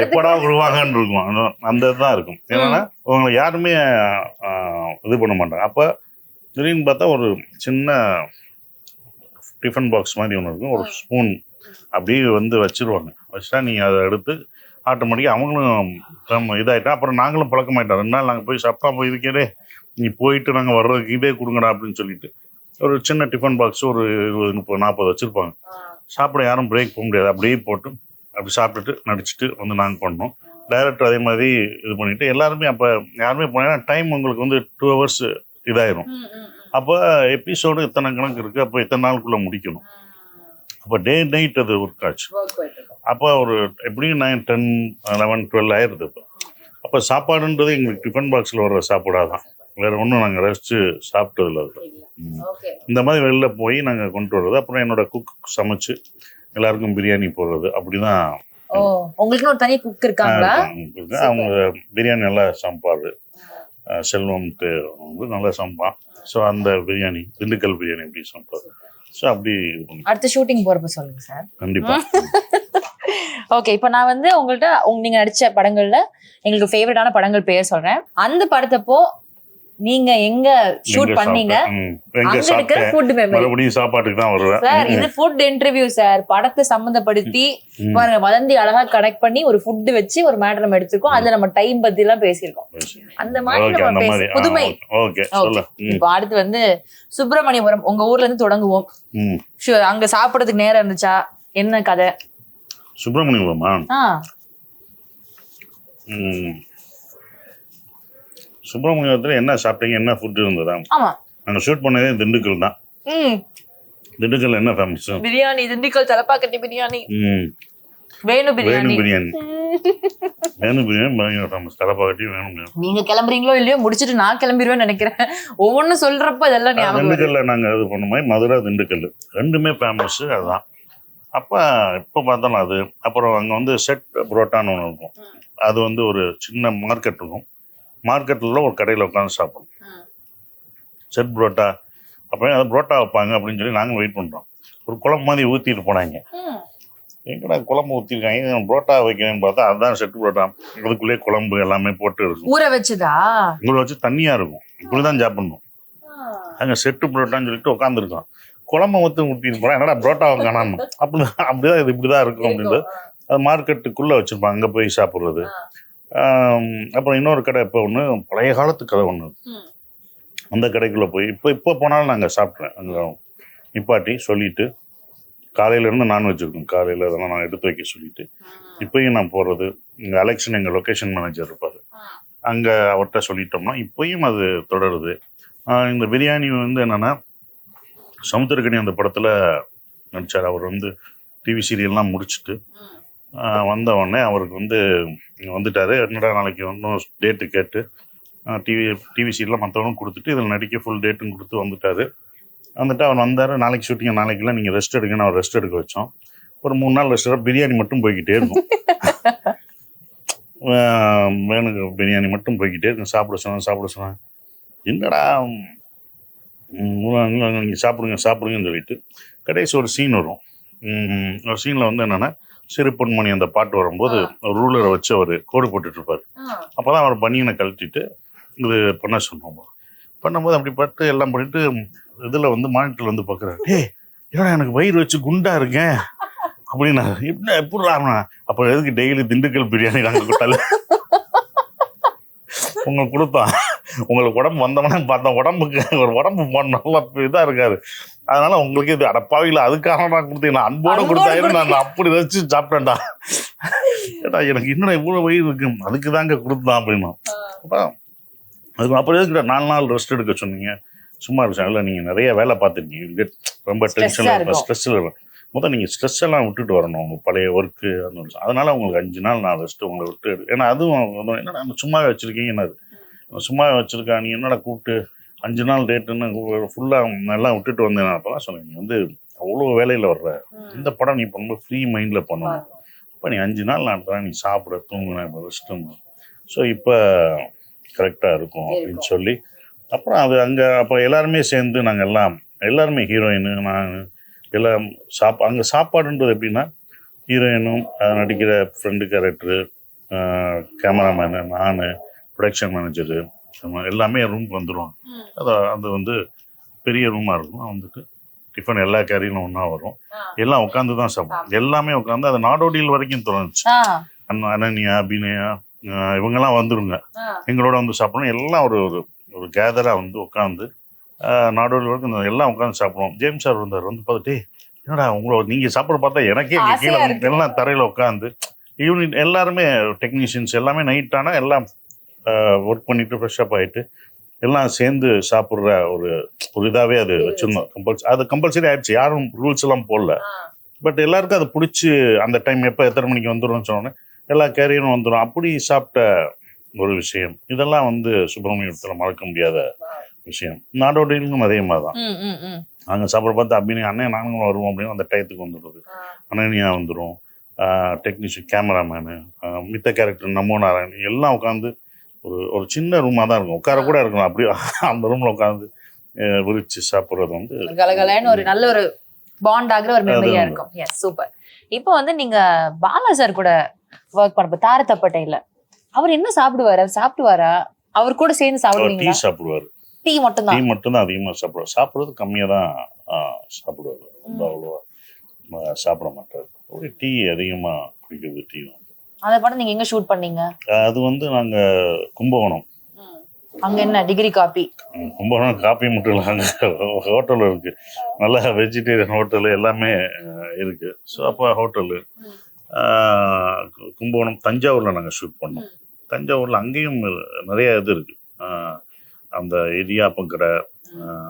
எப்படா விடுவாங்கன்னு இருக்கும், அந்த இதுதான் இருக்கும். ஏன்னா உங்களை யாருமே இது பண்ண மாட்டாங்க. அப்ப திடீர்னு பார்த்தா ஒரு சின்ன டிஃபன் பாக்ஸ் மாதிரி ஒன்று இருக்கும், ஒரு ஸ்பூன் அப்படியே வந்து வச்சிருவாங்க. வச்சுட்டா நீங்கள் அதை எடுத்து ஆட்டோமேட்டிக்காக அவங்களும் இதாகிட்டா அப்புறம் நாங்களும் பழக்கமாயிட்டோம். 2 நாள் நாங்கள் போய் சாப்பிட்டா போய் இருக்கே நீ போயிட்டு நாங்கள் வர்றதுக்கு இதே கொடுங்கடா அப்படின்னு சொல்லிட்டு ஒரு சின்ன டிஃபன் பாக்ஸ் ஒரு 20, 30, 40 வச்சுருப்பாங்க. சாப்பிட யாரும் பிரேக் போக முடியாது. அப்படியே போட்டு அப்படி சாப்பிட்டுட்டு நடிச்சுட்டு வந்து நாங்கள் பண்ணோம். டைரக்டர் அதே மாதிரி இது பண்ணிவிட்டு எல்லாருமே அப்போ யாருமே போனீங்கன்னா டைம் உங்களுக்கு வந்து 2 hours இதாயிரும். அப்போ எபிசோடு இத்தனை கணக்கு இருக்குது, அப்போ இத்தனை நாளுக்குள்ளே முடிக்கணும். அப்போ டே நைட் அது ஒர்க் ஆச்சு. அப்போ ஒரு எப்படியும் 9, 10, 11, 12 ஆயிடுது. அப்போ சாப்பாடுன்றது எங்களுக்கு டிஃபன் பாக்ஸில் வர்ற சாப்பாடாக தான், வேறு ஒன்றும் நாங்கள் ரசித்து சாப்பிட்டதில்ல. அது இந்த மாதிரி வெளில போய் நாங்கள் கொண்டு வர்றது. அப்புறம் என்னோட குக் சமைச்சு எல்லாருக்கும் பிரியாணி போடுறது. அப்படிதான். உங்களுக்கு ஒரு தனி குக் இருக்காங்களா? அவங்க பிரியாணி நல்லா சமைப்பாரு. செல்வம்ட்டு வந்து நல்லா சமைப்பான். ஸோ அந்த பிரியாணி திண்டுக்கல் பிரியாணி எப்படி சமைப்பாரு. ஸோ அப்படி அடுத்த ஷூட்டிங் போறப்ப சொல்லுங்க சார். கண்டிப்பா. ஓகே, இப்போ நான் வந்து உங்கள்கிட்ட நீங்க நடிச்ச படங்கள்ல எங்களுக்கு ஃபேவரட்டான படங்கள் பேர் சொல்றேன். அந்த படத்தப்போ நீங்க எங்க ஷூட் பண்ணீங்க, அங்க இருக்கிற ஃபுட் மெமரி. மறுபடியும் சாப்பாட்டுக்கு தான் வருவேன் சார். இது ஃபுட் இன்டர்வியூ சார். படத்தை சம்பந்தப்படுத்தி பாருங்க, வதந்தி அழகா கனெக்ட் பண்ணி ஒரு ஃபுட் வச்சு ஒரு மேட்டர் நம்ம எடுத்திருக்கோம். அதுல நம்ம டைம் பத்தி எல்லாம் பேசியிருக்கோம். அந்த மாதிரி நம்ம பேச புதுமை. இப்போ அடுத்து வந்து சுப்பிரமணியபுரம், உங்க ஊர்ல இருந்து தொடங்குவோம். அங்க சாப்பிடறதுக்கு நேரம் இருந்துச்சா? என்ன கதை? சுப்பிரமணியபுரமா? சுப்பிரமணியத்தில் என்ன சாப்பிட்டீங்க, என்ன ஃபுட் இருந்ததா? ஆமா, நாங்கள் ஷூட் பண்ணதே திண்டுக்கல் தான். திண்டுக்கல் என்ன ஃபேமஸ்? பிரியாணி. திண்டுக்கல் தலப்பாக்கட்டி பிரியாணி, வேணு பிரியாணி. வேணு பிரியாணி பயங்கர ஃபேமஸ். தலப்பாக்கட்டி வேணு பிரியாணி. நீங்க கிளம்புறீங்களோ இல்லையோ, முடிச்சுட்டு நான் கிளம்பிடுவேன்னு நினைக்கிறேன். ஒவ்வொன்றும் சொல்றப்ப இதெல்லாம் ஞாபகம். திண்டுக்கல்ல நாங்கள் இது பண்ண மாதிரி மதுரை திண்டுக்கல் ரெண்டுமே ஃபேமஸ். அதுதான். அப்போ இப்போ பார்த்தாலும் அது. அப்புறம் அங்கே வந்து செட் புரோட்டான்னு ஒன்று இருக்கும். அது வந்து ஒரு சின்ன மார்க்கெட் இருக்கும். மார்க்கெட்டில் ஒரு கடையில் உட்காந்து சாப்பிடணும். செட் புரோட்டா. அப்புறம் அது புரோட்டா வைப்பாங்க அப்படின்னு சொல்லி நாங்கள் வெயிட் பண்ணுறோம். ஒரு குழம்பு மாதிரி ஊற்றிட்டு போனாங்க. எங்கடா குழம்பு ஊற்றிருக்காங்க, புரோட்டா வைக்கிறேன்னு பார்த்தா அதுதான் செட் புரோட்டா. அதுக்குள்ளேயே குழம்பு எல்லாமே போட்டு இருக்கும். ஊற வச்சுதா? ஊற வச்சு தண்ணியாக இருக்கும். இப்படிதான் சாப்பிடணும். அங்கே செட்டு புரோட்டான்னு சொல்லிட்டு உட்காந்துருக்கோம். குழம்பு ஊற்றிட்டு போகிறேன், என்னடா புரோட்டா காணாம. அப்படிதான் இது இப்படிதான் இருக்கும் அப்படின்றது. அது மார்க்கெட்டுக்குள்ளே வச்சுருப்பாங்க, அங்கே போய் சாப்பிட்றது. அப்புறம் இன்னொரு கடை இப்போ ஒன்று பழைய காலத்து கடை ஒன்று, அந்த கடைக்குள்ளே போய் இப்போ போனாலும் நாங்கள் சாப்பிட்றேன். அங்கே நிப்பாட்டி சொல்லிவிட்டு காலையிலேருந்து நான்வெஜ் இருக்கும். காலையில் அதெல்லாம் நான் எடுத்து வைக்க சொல்லிவிட்டு இப்போயும் நான் போகிறது. இங்கே அலெக்ஷன் எங்கள் லொக்கேஷன் மேனேஜர் இருப்பார், அங்கே அவர்கிட்ட சொல்லிட்டோம்னா இப்போயும் அது தொடருது. இந்த பிரியாணி வந்து என்னென்னா, சமுத்திரக்கனி அந்த படத்தில் நடித்தார். அவர் வந்து டிவி சீரியல்லாம் முடிச்சுட்டு வந்த உடனே அவருக்கு வந்து வந்துட்டார். என்னடா நாளைக்கு இன்னும் டேட்டு கேட்டு டிவி சீரியல்லாம் மற்றவங்களும் கொடுத்துட்டு இதில் நடிக்க ஃபுல் டேட்டுன்னு கொடுத்து வந்துட்டார். வந்துட்டு அவர் வந்தார். நாளைக்கு ஷூட்டிங், நாளைக்கெல்லாம் நீங்கள் ரெஸ்ட் எடுங்கன்னு அவர் ரெஸ்ட் எடுக்க வச்சோம். ஒரு 3 நாள் ரெஸ்ட் எடுக்க பிரியாணி மட்டும் போய்கிட்டே இருக்கும். வேணுங்க பிரியாணி மட்டும் போய்கிட்டே இருக்கும். சாப்பிட சொன்னேன். என்னடா நீங்கள் சாப்பிடுங்கன்னு சொல்லிட்டு கடைசி ஒரு சீன் வரும். ஒரு சீனில் வந்து என்னென்னா, சிறு பொன்மணி அந்த பாட்டு வரும்போது ரூலரை வச்சு அவர் கோடு போட்டுட்ருப்பார். அப்போ தான் அவர் பனியனை கழட்டிட்டு இது பண்ண சொன்னோம். பண்ணும்போது அப்படி பட்டு எல்லாம் பண்ணிட்டு இதில் வந்து மானிட்டரில் வந்து பார்க்குறாரு. ஏன்னா எனக்கு வயிறு வச்சு குண்டா இருக்கேன் அப்படின்னா. எப்படி ஆகணும்? அப்போ எதுக்கு டெய்லி திண்டுக்கல் பிரியாணி நாங்கள் கொடுத்தால உங்களுக்கு கொடுத்தோம். உங்களுக்கு உடம்பு வந்தோம்னா பார்த்தா உடம்புக்கு ஒரு உடம்பு நல்லா இதாக இருக்காது. அதனால உங்களுக்கு இது அடப்பாவில அதுக்காக நான் கொடுத்தேன். நான் அன்போட கொடுத்தாயிரும். நான் அப்படி வச்சு சாப்பிட்டேன்டா. ஏடா எனக்கு இன்னும் இவ்வளோ வயிறு இருக்கு, அதுக்கு தாங்க கொடுத்தான் அப்படின்னா. அது அப்புறம் எதுக்கு 4 நாள் ரெஸ்ட் எடுக்க சொன்னீங்க? சும்மா இருக்கேன். இல்லை நீங்கள் நிறைய வேலை பார்த்துருக்கீங்க, ரொம்ப டென்ஷனில் ஸ்ட்ரெஸ்ஸில் முதல் நீங்கள் ஸ்ட்ரெஸ் எல்லாம் விட்டுட்டு வரணும். உங்கள் பழைய ஒர்க்கு அந்த அதனால உங்களுக்கு 5 நாள் நான் ரெஸ்ட்டு உங்களை விட்டு. ஏன்னா அதுவும் என்னடா சும்மாவே வச்சுருக்கீங்க, என்னது சும்மாவே வச்சுருக்கா, நீ என்னடா கூப்பிட்டு 5 நாள் டேட்டுன்னு ஃபுல்லாக எல்லாம் விட்டுட்டு வந்தேன். அப்போலாம் சொன்னேன், நீ வந்து அவ்வளோ வேலையில் வர்ற, இந்த படம் நீ பண்ணும்போது ஃப்ரீ மைண்டில் பண்ணணும். இப்போ நீ 5 நாள் நான் தரேன், நீ சாப்பிட தூங்குன ரெஸ்ட்டு. ஸோ இப்போ கரெக்டாக இருக்கும் அப்படின்னு சொல்லி அப்புறம் அது அங்கே அப்போ எல்லாருமே சேர்ந்து நாங்கள் எல்லாருமே ஹீரோயின் நான் எல்லாம் அங்கே சாப்பாடுன்றது எப்படின்னா, ஹீரோயினும் நடிக்கிற ஃப்ரெண்டு கேரக்டரு, கேமராமேனு, நான், ப்ரொடக்ஷன் மேனேஜரு எல்லாமே ரூமுக்கு வந்துடுவாங்க. அது வந்து பெரிய ரூமாக இருக்கும். வந்துட்டு டிஃபன் எல்லா கேரியும் ஒன்றா வரும். எல்லாம் உட்காந்து தான் சாப்பிடும். எல்லாமே உட்காந்து அது நாடோடியில் வரைக்கும் தொடர்ந்துச்சு. அனன்யா, அபிநயா இவங்கெல்லாம் வந்துருங்க எங்களோட வந்து சாப்பிடணும். எல்லாம் ஒரு ஒரு கேதராக வந்து உட்காந்து நாடோடி வரைக்கும் எல்லாம் உட்காந்து சாப்பிடுவோம். ஜேம்ஸ் சார் வந்தார். வந்து பார்த்துட்டு என்னடா உங்களோட நீங்கள் சாப்பிட பார்த்தா எனக்கே கீழே எல்லாம் தரையில் உட்காந்து ஈவினிங் எல்லாருமே டெக்னீஷியன்ஸ் எல்லாமே நைட்டானா எல்லாம் ஒர்க் பண்ணிட்டு ஃப்ரெஷ்ஷப் ஆகிட்டு எல்லாம் சேர்ந்து சாப்பிட்ற ஒரு இதாகவே அது வச்சுருந்தோம். அது கம்பல்சரி ஆயிடுச்சு. யாரும் ரூல்ஸ் எல்லாம் போடல. பட் எல்லாருக்கும் அது பிடிச்சி அந்த டைம் எப்போ எத்தனை மணிக்கு வந்துடும் சொன்னோன்னே எல்லா கேரியரும் வந்துடும். அப்படி சாப்பிட்ட ஒரு விஷயம். இதெல்லாம் வந்து சுப்பிரமணியத்தில் மறக்க முடியாத விஷயம். நாடோடிகளுக்கும் அதே மாதிரி தான். நாங்கள் சாப்பிட பார்த்து அபிநயா அண்ணன் நாங்களும் வருவோம் அப்படின்னு அந்த டயத்துக்கு வந்துடுறது. அனன்யா வந்துடும், டெக்னீஷியன், கேமராமேனு, மித்த கேரக்டர் நமோ நாராயண் எல்லாம் உட்காந்து ஒரு சின்ன ரூமாக தான் இருக்கும். உட்கார கூட இருக்கணும். அப்படி அந்த ரூமில் உட்காந்து விரிச்சு சாப்பிட்றது வந்து கலகலன்னு ஒரு நல்ல ஒரு பாண்ட் ஆகிற ஒரு மெமரியா இருக்கும். Yes, super. இப்போ வந்து நீங்க பாலா சார் கூட ஒர்க் பண்ணப்ப தாரத்தப்பட்டையில அவர் என்ன சாப்பிடுவாரு? அவர் சாப்பிடுவாரா? அவர் கூட சேர்ந்து சாப்பிடுவீங்களா? டீ சாப்பிடுவாரு. டீ மட்டும் தான் அதிகமாக சாப்பிடுவார். சாப்பிட்றது கம்மியாக தான் சாப்பிடுவார். ரொம்ப அவ்வளோவா சாப்பிட மாட்டார். ஒரு டீ அதிகமாக குடிக்கிறது. டீ தான். அந்த படம் நீங்க எங்க ஷூட் பண்ணீங்க? அது வந்து நாங்கள் கும்பகோணம். அங்க என்ன டிகிரி காபி? கும்பகோணம் காப்பி மட்டும் இல்லை, அங்கே ஹோட்டல் இருக்கு. நல்ல வெஜிடேரியன் ஹோட்டலு எல்லாமே இருக்கு. ஸோ அப்போ ஹோட்டலு கும்பகோணம். தஞ்சாவூரில் நாங்கள் ஷூட் பண்ணோம். தஞ்சாவூரில் அங்கேயும் நிறைய இது இருக்குது. அந்த இடியாப்பங்கடை,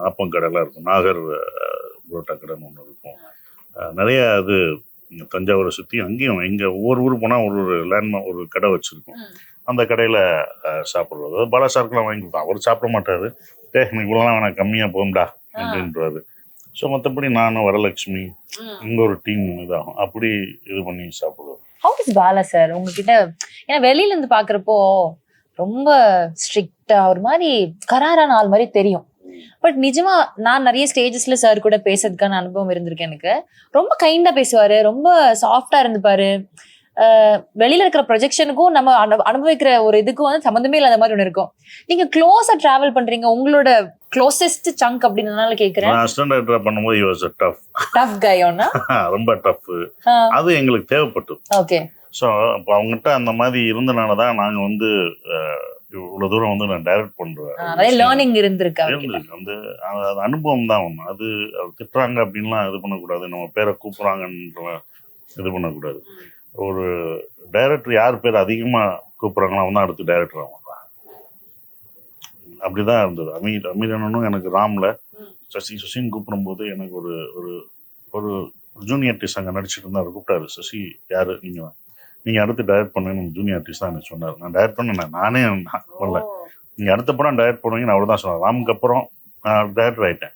ஆப்பங்கடைலாம் இருக்கும். நாகர் புரோட்டா கடைன்னு ஒன்று இருக்கும். நிறைய இது தஞ்சாவூரை சுற்றி அங்கேயும் இங்கே ஒவ்வொரு ஊருக்கு போனால் ஒரு லேண்ட்மார்க் ஒரு கடை வச்சுருக்கோம். அந்த கடையில் சாப்பிட்றது. பாலா சாருக்குலாம் வாங்கி கொடுத்தோம். அவர் சாப்பிட மாட்டார். எனக்கு இவ்வளோலாம் வேணாம், கம்மியாக போகும்டா அப்படின்றாரு. ஸோ மற்றபடி நானும் வரலட்சுமி இங்கே ஒரு டீம் இதாகும். அப்படி இது பண்ணி சாப்பிடுவோம். ஹவ் இஸ் பாலா சார் உங்ககிட்ட? ஏன்னா வெளியில இருந்து பாக்குறப்போ ரொம்ப ஸ்ட்ரிக்டா ஒரு மாதிரி கராரான ஆள் மாதிரி தெரியும். பட் நிஜமா நான் நிறைய ஸ்டேஜஸ்ல சார் கூட பேசுறதுக்கான அனுபவம் இருந்திருக்கு எனக்கு. ரொம்ப கைண்டா பேசுவாரு, ரொம்ப சாஃப்டா இருந்துப்பாரு. வெளியில இருக்கிற ப்ரொஜெக்ஷனுக்கும் நம்ம அனுபவிக்கிற ஒரு இதுக்கும் வந்து சம்மந்தமே இல்லாத மாதிரி ஒன்று இருக்கும். நீங்க க்ளோஸா டிராவல் பண்றீங்க, உங்களோட க்ளோசஸ்ட் சங்க் அப்படின்றதுனால கேட்கிறேன். அசிஸ்டன்ட் டைரக்டர் பண்ணும்போது he was a டஃப் கை ஒன்னா ரொம்ப டஃப். அது எங்களுக்கு தேவைப்பட்டது. ஓகே. ஸோ அப்போ அவங்ககிட்ட அந்த மாதிரி இருந்தனால தான் நாங்கள் வந்து இவ்வளோ தூரம் வந்து நான் டைரக்ட் பண்ணுறேன். நிறைய லேர்னிங் இருந்திருக்கு. வந்து அது அனுபவம் தான் ஒன்று. அது திட்டுறாங்க அப்படின்லாம் இது பண்ணக்கூடாது. நம்ம பேரை கூப்பிட்றாங்கன்ற இது பண்ணக்கூடாது. ஒரு டைரக்டர் யார் பேர் அதிகமாக கூப்பிட்றாங்களோ அவன் தான் அடுத்து டைரக்டர் ஆகும். அப்படிதான் இருந்தது. அமீர் அண்ணனும் எனக்கு ராமில் சசின்னு கூப்பிடும்போது எனக்கு ஒரு ஒரு ஜூனியர் ஆர்டிஸ்ட் அங்கே நடிச்சிட்டு இருந்தார். கூப்பிட்டாரு, சசி யார் நீங்கள் அடுத்து டைரக்ட் பண்ணுங்க. ஜூனியர் ஆர்டிஸ்ட் தான் எனக்கு சொன்னார். நான் டைரக்ட் பண்ணேன். நானே பண்ணல. நீங்கள் அடுத்த படம் டைரக்ட் பண்ணுவீங்கன்னு அவர் தான் சொன்னார். ராமுக்கு அப்புறம் நான் டைரக்டர் ஆகிட்டேன்.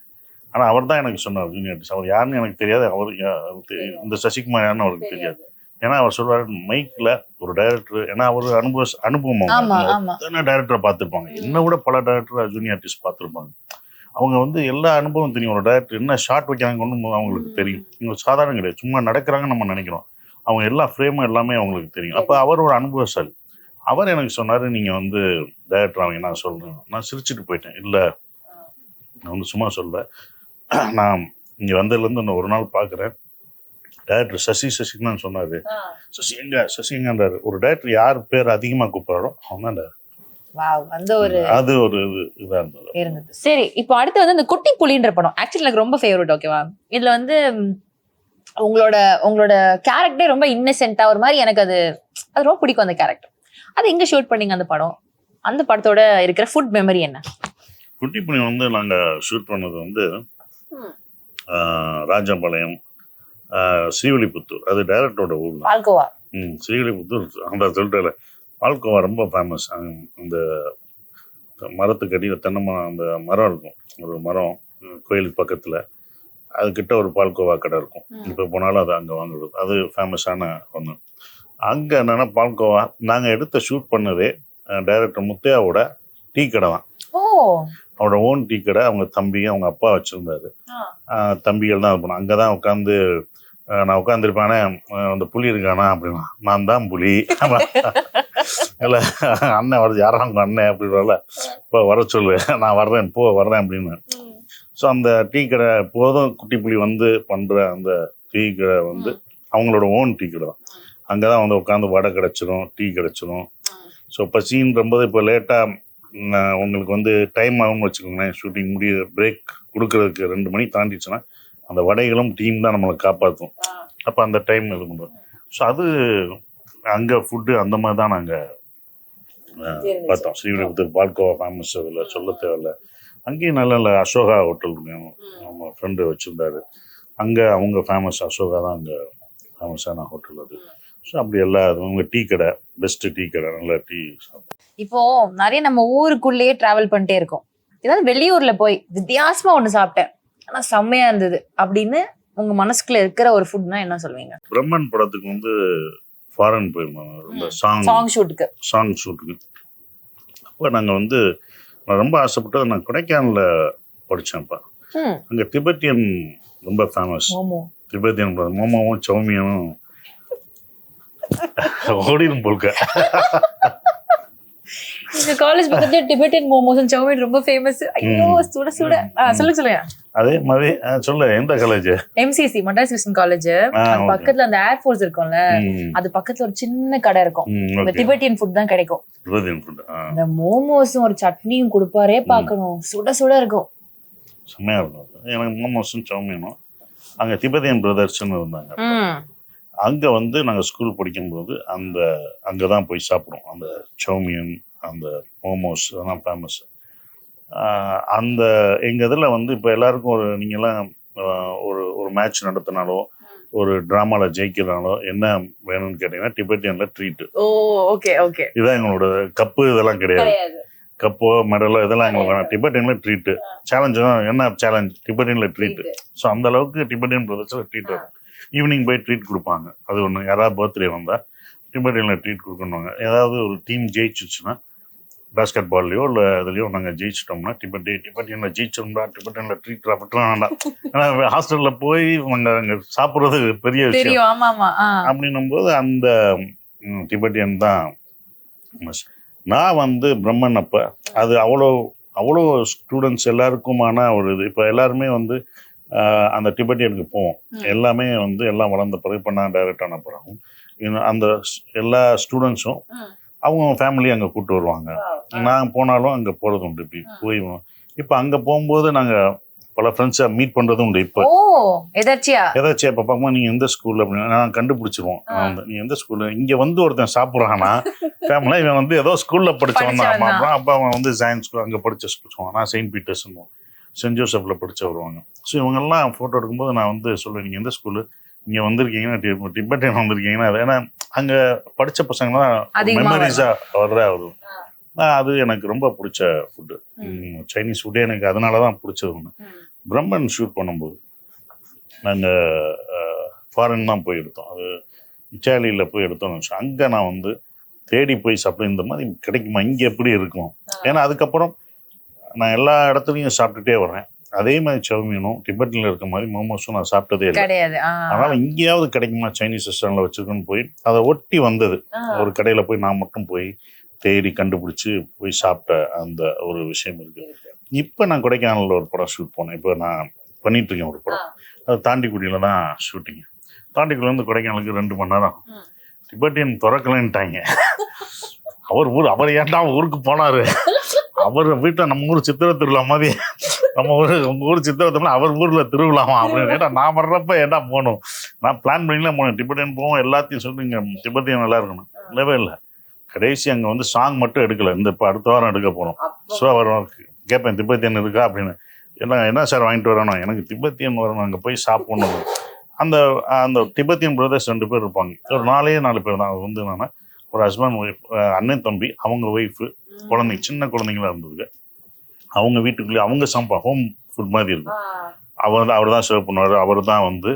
ஆனால் அவர் தான் எனக்கு சொன்னார் ஜூனியர் ஆர்டிஸ்ட். அவர் யாருன்னு எனக்கு தெரியாது. அவர் இந்த சசிகுமார் யாருன்னு அவருக்கு தெரியாது. ஏன்னா அவர் சொல்றாரு மைக்ல ஒரு டைரக்டர், ஏன்னா அவர் அனுபவம் டைரக்டரை பார்த்துருப்பாங்க. என்ன விட பல டைரக்டர் ஜூனியர் ஆர்டிஸ்ட் பார்த்துருப்பாங்க. அவங்க வந்து எல்லா அனுபவம் தெரியும். ஒரு டைரக்டர் என்ன ஷார்ட் வைக்கிறாங்க அவங்களுக்கு தெரியும். இவங்க சாதாரணம் கிடையாது, சும்மா நடக்கிறாங்கன்னு நம்ம நினைக்கிறோம். அவங்க எல்லா ஃப்ரேமும் எல்லாமே அவங்களுக்கு தெரியும். அப்போ அவர் ஒரு அனுபவசாலி. அவர் எனக்கு சொன்னார், நீங்கள் வந்து டைரக்டர் ஆவீங்க. நான் சொல்கிறேன். நான் சிரிச்சுட்டு போயிட்டேன். இல்லை நான் வந்து சும்மா சொல்ல, நான் இங்கே வந்ததுலேருந்து இன்னும் ஒரு நாள் பார்க்குறேன். டைரக்டர் சசின்னு தான் சொன்னார். சசி எங்கன்றாரு. ஒரு டைரக்டர் யார் பேர் அதிகமாக கூப்பிட்றாரோ அவன் தான் டைரக்டர். அது ஒரு இதா இருந்தது. சரி, இப்போ அடுத்து வந்து இந்த குட்டி புலின்ற படம் ஆக்சுவலி எனக்கு ரொம்ப ஃபேவரட். ஓகேவா? இதுல வந்து உங்களோட கேரக்டரே ரொம்ப இன்னசென்ட்டா ஒரு மாதிரி எனக்கு அது ரொம்ப பிடிக்கும் அந்த கேரக்டர். அது எங்க ஷூட் பண்ணீங்க அந்த படம்? அந்த படத்தோட இருக்கிற ஃபுட் மெமரி என்ன? குட்டி புலி வந்து நாங்கள் ஷூட் பண்ணது வந்து ராஜபாளையம், ஸ்ரீவில்லிபுத்தூர். அது டைரக்டரோட ஊர். பால்கோவா. ஸ்ரீவில்லிபுத்தூர் அந்த சொல்லிட்டு பால்கோவா ரொம்ப ஃபேமஸ். அந்த மரத்துக்கு அடியில் தென்னை மரம், அந்த மரம் இருக்கும். ஒரு மரம் கோயிலுக்கு பக்கத்தில், அதுக்கிட்ட ஒரு பால்கோவா கடை இருக்கும். இப்போ போனாலும் அது அங்கே வாங்குறது. அது ஃபேமஸான ஒன்று. அங்கே என்னென்னா பால்கோவா நாங்கள் எடுத்த ஷூட் பண்ணதே டைரக்டர் முத்தையாவோட டீ கடை தான். அவரோட ஓன் டீ கடை. அவங்க தம்பி, அவங்க அப்பா வச்சுருந்தாரு. தம்பிகள் தான் இருப்போம். அங்கே தான் உட்காந்து நான் உட்காந்துருப்பானே, அந்த புலி இருக்கானா அப்படின்னா, நான் தான் புலி. இல்லை அண்ணன் வருது, யாரும் அவங்க அண்ணன் அப்படின்றல, இப்போ வர சொல்லு, நான் வர்றேன், வர்றேன் அப்படின்னு. ஸோ அந்த டீ கடை போதும் குட்டி புலி வந்து பண்ணுற அந்த டீ கடை வந்து அவங்களோட ஓன் டீ கடை தான். அங்கே தான் வந்து உட்காந்து வடை கிடச்சிரும், டீ கிடச்சிரும். ஸோ பசின்றம்போது இப்போ லேட்டாக உங்களுக்கு வந்து டைம் ஆகும்னு வச்சுக்கோங்களேன், ஷூட்டிங் பிரேக் கொடுக்கறதுக்கு 2 மணி தாண்டிச்சுன்னா அந்த வடைகளும் டீம் தான் நம்மளை காப்பாற்றும். அப்போ அந்த டைம் இது பண்ணுறோம். ஸோ அது அங்கே ஃபுட்டு அந்த மாதிரி தான் நாங்கள் பார்த்தோம். ஸ்ரீவில்லிபுத்தூர் பால்கோவா ஃபேமஸ், அதில் சொல்ல தேவையில்ல. அங்கேயும் நல்ல நல்ல அசோகா ஹோட்டல் இருக்கும், நம்ம ஃப்ரெண்டு வச்சுருந்தாரு. அங்கே அவங்க ஃபேமஸ், அசோகா தான் அங்கே ஃபேமஸான ஹோட்டல் அது. ஸோ அப்படி எல்லா உங்கள் டீ கடை, பெஸ்ட்டு டீ கடை, நல்ல டீ சாப்பிடும். இப்போ நிறைய நம்ம ஊருக்குள்ளேயே டிராவல் பண்ணிட்டே இருக்கோம். ஏதாவது வெளியூர்ல போய் வித்தியாசமா ஒண்ணு சாப்பிட்டேன் ஆனா செம்மையா இருந்தது அப்படின்னு உங்க மனசுக்குள்ள இருக்கிற ஒரு ஃபுட்னா என்ன சொல்லுவீங்க? பிரம்மன் படத்துக்கு வந்து ஃபாரின் போயிருந்தோம், இந்த சாங் ஷூட்டுக்கு. அப்போ நாங்கள் வந்து நான் ரொம்ப ஆசைப்பட்டது, நான் கொடைக்கானலில் படித்தேன்ப்பா. அங்கே திபெத்தியன் ரொம்ப ஃபேமஸ். திபெத்தியன் மோமோவும் சௌமியும் ஓடிடும் போல்க. இந்த காலேஜ் பக்கத்துல டிபெட்டியன் மோமோஸ் சௌமின் ரொம்ப ஃபேமஸ். ஐயோ சுட சொல்லுங்க. அதே மாதிரி சொல்ல, எந்த college? MCC, Madras Christian college. பக்கத்துல அந்த ஏர் ஃபோர்ஸ் இருக்கும்ல, அது பக்கத்துல ஒரு சின்ன கடை இருக்கும். இந்த டிபெட்டியன் ஃபுட் தான் கிடைக்கும். இந்த மோமோஸும் ஒரு சட்னியும் கொடுப்பாரே, பார்க்கணும், சுட இருக்கும், செம்மையா இருக்கும். எனக்கு மோமோஸும் சௌமியனும். அங்க திபெத்தியன் பிரதர்ஸ்ன்னு இருந்தாங்க. அங்கே வந்து நாங்கள் ஸ்கூல் படிக்கும்போது அங்கே தான் போய் சாப்பிடுவோம். அந்த சௌமியன், அந்த மோமோஸ், அதெல்லாம் ஃபேமஸ். அந்த எங்கள் இதில் வந்து இப்போ எல்லாருக்கும் நீங்கள்லாம் ஒரு மேட்ச் நடத்தினாலோ ஒரு ட்ராமாவில் ஜெயிக்கிறனாலோ என்ன வேணும்னு கேட்டிங்கன்னா டிபெட்டியனில் ட்ரீட்டு. ஓகே. இதுதான் எங்களோட கப்பு, இதெல்லாம் கிடையாது. கப்போ மெடலோ இதெல்லாம் எங்களுக்கு வேணாம். டிபெட்டியனில் ட்ரீட்டு. சேலஞ்சு என்ன சேலஞ்ச்? டிபெட்டியனில் ட்ரீட்டு. ஸோ அந்த அளவுக்கு டிபெட்டியன் பிரதர்ஸில் ட்ரீட் வரும். ஈவினிங் போய் ட்ரீட் கொடுப்பாங்க. அது ஒன்று, யாராவது பர்த்டே வந்தால் டிபெட்டியனில் ட்ரீட் கொடுக்கணுவாங்க. ஏதாவது ஒரு டீம் ஜெயிச்சிச்சுன்னா பேஸ்கெட் பால்லையோ இல்லை இதுலையோ நாங்கள் ஜெயிச்சிட்டோம்னா டிபெட்டியனில் ஜெயிச்சோம்னா டிபெட்டியனில் ட்ரீட் அப்படிலாம் வேண்டாம். ஏன்னா ஹாஸ்டலில் போய் அங்கே சாப்பிட்றது பெரிய விஷயம். அப்படின்னும் போது அந்த டிபெட்டியன் தான். நான் வந்து பிரம்மன் அப்போ அது அவ்வளோ ஸ்டூடெண்ட்ஸ் எல்லாருக்குமான ஒரு இது. இப்போ எல்லாருமே வந்து அந்த டிபெட்டியனுக்கு போவோம். எல்லாமே வந்து எல்லாம் வளர்ந்த பிறகு இப்போ நான் டைரக்ட் ஆன பிறகும் அந்த எல்லா ஸ்டூடெண்ட்ஸும் அவங்க ஃபேமிலி அங்கே கூப்பிட்டு வருவாங்க. நான் போனாலும் அங்கே போகிறது உண்டு. இப்படி போய் இப்போ அங்கே போகும்போது நாங்கள் பல ஃப்ரெண்ட்ஸை மீட் பண்ணுறதும் உண்டு. இப்போ எதாச்சியா இப்போ பார்க்கும்போது நீங்கள் எந்த ஸ்கூலில் அப்படின்னு நான் கண்டுபிடிச்சிருவோம். நீ எந்த ஸ்கூலில் இங்கே வந்து ஒருத்தன் சாப்பிட்றான்னா ஃபேமிலியாக இவன் வந்து ஏதோ ஸ்கூலில் படித்தவன் தான். அப்புறம் அப்போ அவன் வந்து சயின்ஸ் ஸ்கூல் அங்கே படித்த ஸ்கூல், நான் செயின்ட் பீட்டர்ஸ்ன்னு சென்ட் ஜோசப்பில் படித்து வருவாங்க. ஸோ இவங்கெல்லாம் ஃபோட்டோ எடுக்கும்போது நான் வந்து சொல்லுவேன், நீங்கள் எந்த ஸ்கூலு இங்கே வந்திருக்கீங்கன்னா டிபெட்டியன் வந்திருக்கீங்கன்னா, அது ஏன்னா அங்கே படித்த பசங்க தான் மெமரிஸாக வர்ற ஒரு அது எனக்கு ரொம்ப பிடிச்ச ஃபுட்டு. சைனீஸ் ஃபுட்டு எனக்கு அதனால தான் பிடிச்சது ஒன்று. பிரம்மன் ஷூட் பண்ணும்போது நாங்கள் ஃபாரின் தான் போய் எடுத்தோம். அது இட்டாலியில் போய் எடுத்தோம்னு வச்சோம். அங்கே நான் வந்து தேடி போய் சாப்பிட்டு இந்த மாதிரி கிடைக்குமா, இங்கே எப்படி இருக்கும். ஏன்னா அதுக்கப்புறம் நான் எல்லா இடத்துலையும் சாப்பிட்டுட்டே வரேன். அதே மாதிரி சௌமியனும் டிபெட்டில் இருக்க மாதிரி மோமோஸும் நான் சாப்பிட்டதே இல்லை. அதனால இங்கேயாவது கிடைக்குமா சைனீஸ் ரெஸ்டாரண்ட்ல வச்சிருக்கோன்னு போய் அதை ஒட்டி வந்தது. ஒரு கடையில் போய் நான் மட்டும் போய் தேடி கண்டுபிடிச்சி போய் சாப்பிட்ட அந்த ஒரு விஷயம் இருக்கு. இப்போ நான் கொடைக்கானலில் ஒரு படம் ஷூட் போனேன். இப்போ நான் பண்ணிட்டு இருக்கேன் ஒரு படம். அது தாண்டிக்குடியில் தான் ஷூட்டிங். தாண்டிக்குடியிலேருந்து கொடைக்கானலுக்கு 2 மணி நேரம். டிபெட்டியன் திறக்கலன்ட்டாங்க. அவர் ஏன்டா ஊருக்கு போனாரு? அவர் வீட்டில் நம்ம ஊர் சித்திரை திருவிழா மாதிரி, நம்ம உங்கள் ஊர் சித்திரை திருவிழா அவர் ஊரில் திருவிழாமா அப்படின்னு கேட்டால் நான் வர்றப்ப ஏன்டா போகணும்? நான் பிளான் பண்ணிலாம் போனேன். டிபெட்டியன் போவோம், எல்லாத்தையும் சொல்லிட்டு டிபெட்டியன் நல்லா இருக்கணும். இல்லவே இல்லை. கடைசி அங்கே வந்து சாங் மட்டும் எடுக்கலை. இப்போ அடுத்த வாரம் எடுக்க போகிறோம். ஸோ அவர் கேட்பேன், திபெத்தியன் இருக்கா அப்படின்னு. என்ன சார் வாங்கிட்டு வரணும்? எனக்கு திபெத்தியன் வரணும், அங்கே போய் சாப்பிடணும். அந்த திபெத்தியன் பிரதர்ஸ் 2 பேர் இருப்பாங்க. ஒரு 4 பேர் தான். அது வந்து என்னன்னா ஒரு ஹஸ்பண்ட் ஒய்ஃப், அண்ணன் தம்பி, அவங்க ஒய்ஃபு, குழந்தைங்க, சின்ன குழந்தைங்களா இருந்ததுக்கு அவங்க வீட்டுக்குள்ளேயே அவங்க சம்பா ஹோம் ஃபுட் மாதிரி இருக்கும். அவர் தான் சர்வ் பண்ணுவார். அவர் தான் வந்து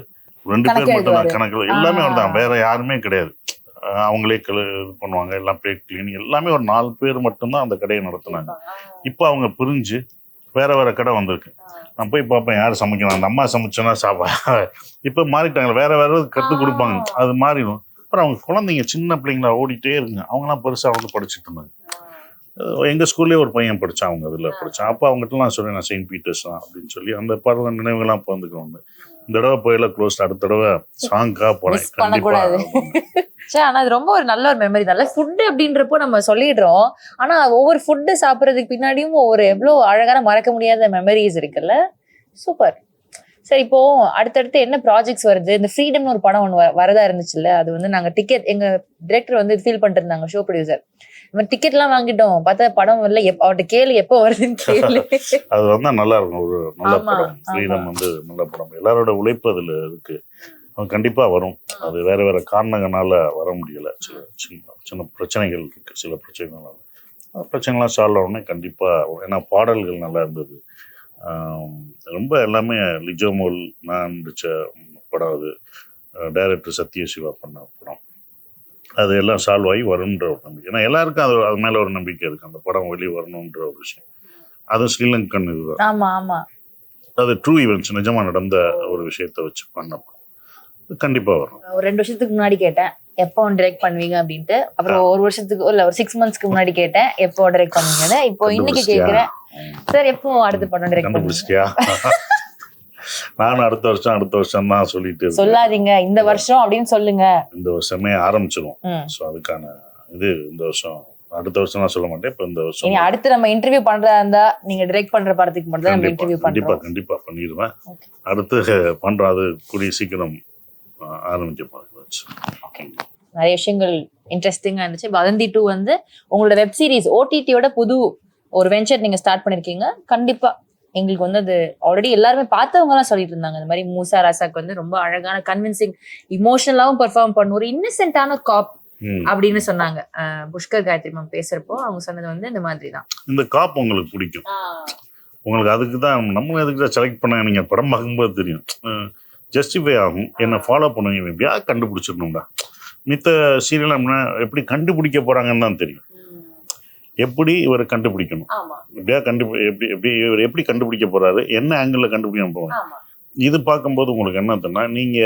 2 பேர் மட்டும் தான் கணக்கில், எல்லாமே அவர் தான், வேற யாருமே கிடையாது. அவங்களே இது பண்ணுவாங்க, எல்லாம் பிளேட் கிளீனிங் எல்லாமே. ஒரு 4 பேர் மட்டும்தான் அந்த கடையை நடத்துனாங்க. இப்போ அவங்க பிரிஞ்சு வேற கடை வந்திருக்கு. நான் போய் பார்ப்பேன் யார் சமைக்கணும். அந்த அம்மா சமைச்சோன்னா இப்போ மாறிட்டாங்க, வேற கற்றுக் கொடுப்பாங்க. அது மாறிடும். அப்புறம் அவங்க குழந்தைங்க சின்ன பிள்ளைங்களா ஓடிட்டே இருக்குங்க. அவங்களாம் பெருசாக வந்து படிச்சுட்டு இருந்தாங்க. எங்கள் ஸ்கூல்லேயே ஒரு பையன் படித்தான், அவங்க அதில் படித்தான். அப்போ அவங்ககிட்டலாம் சொல்கிறேன் நான் செயின்ட் பீட்டர்ஸ் தான் அப்படின்னு சொல்லி அந்த படம் நினைவுகள்லாம் பகிர்ந்துக்கிறோம். இந்த தடவை போயில க்ளோஸ், அடுத்த தடவை சாங்காக போனேன் பண்ணக்கூடாது. ஆனா அது ரொம்ப ஒரு நல்ல ஒரு மெமரி. நல்ல ஃபுட்டு அப்படின்றப்போ நம்ம சொல்லிடுறோம், ஆனா ஒவ்வொரு ஃபுட்டு சாப்பிட்றதுக்கு பின்னாடியும் ஒரு எவ்வளோ அழகான மறக்க முடியாத மெமரிஸ் இருக்குல்ல. சூப்பர். சரி, இப்போ அடுத்தடுத்து என்ன ப்ராஜெக்ட்ஸ் வருது? இந்த ஃப்ரீடம்னு ஒரு படம் ஒன்று வரதா இருந்துச்சுல்ல, அது வந்து நாங்கள் டிக்கெட் எங்க டிரெக்டர் வந்து ஃபீல் பண்ணிட்டு இருந்தாங்க, ஷோ ப்ரொடியூசர். நம்ம டிக்கெட்லாம் வாங்கிட்டோம், பார்த்தா படம் வரல. அவர்கிட்ட கேளு எப்போ வருதுன்னு கேளு. அது வந்தால் நல்லா இருக்கும், ஒரு நல்ல படம். ஃப்ரீடம் வந்து நல்ல படம், எல்லாரோட உழைப்பு அதில் இருக்கு. அது கண்டிப்பாக வரும். அது வேற வேற காரணங்களால வர முடியலை. சின்ன பிரச்சனைகள் இருக்கு. சில பிரச்சனைலாம் சால்வ் ஆகணும்னா கண்டிப்பாக. ஏன்னா பாடல்கள் நல்லா இருந்தது. ரொம்ப எல்லாமே லிஜோமோல் நான் நடித்த படம், அது டைரக்டர் சத்யசிவா பண்ண படம். அது எல்லாம் சால்வ் ஆகி வரும்ன்ற ஒரு நம்பிக்கை. ஏன்னா எல்லாருக்கும் அது மேலே ஒரு நம்பிக்கை இருக்குது, அந்த படம் வெளியே வரணுன்ற ஒரு விஷயம். அதுவும் ஸ்ரீலங்கன் இதுதான். அது ட்ரூ ஈவெண்ட்ஸ், நிஜமாக நடந்த ஒரு விஷயத்த வச்சு பண்ண கண்டிப்பாக வரும். ஒரு 2 வருஷத்துக்கு முன்னாடி கேட்டேன் எப்போ டைரக்ட் பண்ணுவீங்க அப்படின்ட்டு. அப்புறம் ஒரு வருஷத்துக்கு இல்ல ஒரு 6 monthsக்கு முன்னாடி கேட்டேன் எப்போ டைரக்ட் பண்ணுவீங்கன்னு. இப்போ இன்னைக்கு கேட்கிறேன் சார் எப்போ அடுத்த படம் டைரக்ட் பண்ணுவீங்க? நானும் அடுத்த வருஷம் தான் சொல்லிட்டு சொல்லாதீங்க, இந்த வருஷம் அப்படின்னு சொல்லுங்க. இந்த வருஷமே ஆரம்பிச்சிடும். ஸோ அதுக்கான இது இந்த வருஷம், அடுத்த வருஷம் நான் சொல்ல மாட்டேன். இப்போ இந்த வருஷம் அடுத்து நம்ம இன்டர்வியூ பண்றதா இருந்தா நீங்க டைரக்ட் பண்ற படத்துக்கு மட்டும் தான் நம்ம இன்டர்வியூ பண்றோம். கண்டிப்பா பண்ணிடுவேன். அடுத்து பண்றோம், அது கூடிய சீக்கிரம் ஆரம்பிக்க போறேன். நிறைய விஷயங்கள் இன்ட்ரெஸ்டிங்கா இருந்துச்சு. வதந்தி 2 வந்து உங்களோட வெப் சீரிஸ் ஓடிடியோட புது ஒரு வெஞ்சர் நீங்க ஸ்டார்ட் பண்ணிருக்கீங்க. கண்டிப்பா எங்களுக்கு வந்து அது ஆல்ரெடி எல்லாருமே பார்த்தவங்க எல்லாம் சொல்லிட்டு இருந்தாங்க, இந்த மாதிரி மூசா ராசாக்கு வந்து ரொம்ப அழகான கன்வின்சிங் இமோஷனலாவும் பெர்ஃபார்ம் பண்ண ஒரு இன்னசென்டான காப் அப்படின்னு சொன்னாங்க. புஷ்கர் காயத்ரி மேம் பேசுறப்போ அவங்க சொன்னது வந்து இந்த மாதிரி தான். இந்த காப் உங்களுக்கு பிடிக்கும், உங்களுக்கு அதுக்கு தான் நம்மளும் அதுக்கு தான் செலக்ட் பண்ண. நீங்க படம் பார்க்கும்போது தெரியும், ஜஸ்டிஃபை ஆகும். என்ன ஃபாலோ பண்ணுவீங்க, எப்படியா கண்டுபிடிச்சிடணும்டா. மித்த சீரியல் எப்படி கண்டுபிடிக்க போறாங்கன்னு தான் தெரியும். எப்படி இவரை கண்டுபிடிக்கணும், எப்படியா இவர் எப்படி கண்டுபிடிக்க போறாரு, என்ன ஆங்கிள் கண்டுபிடிக்க போகணும். இது பார்க்கும்போது உங்களுக்கு என்ன தெரியும்னா, நீங்க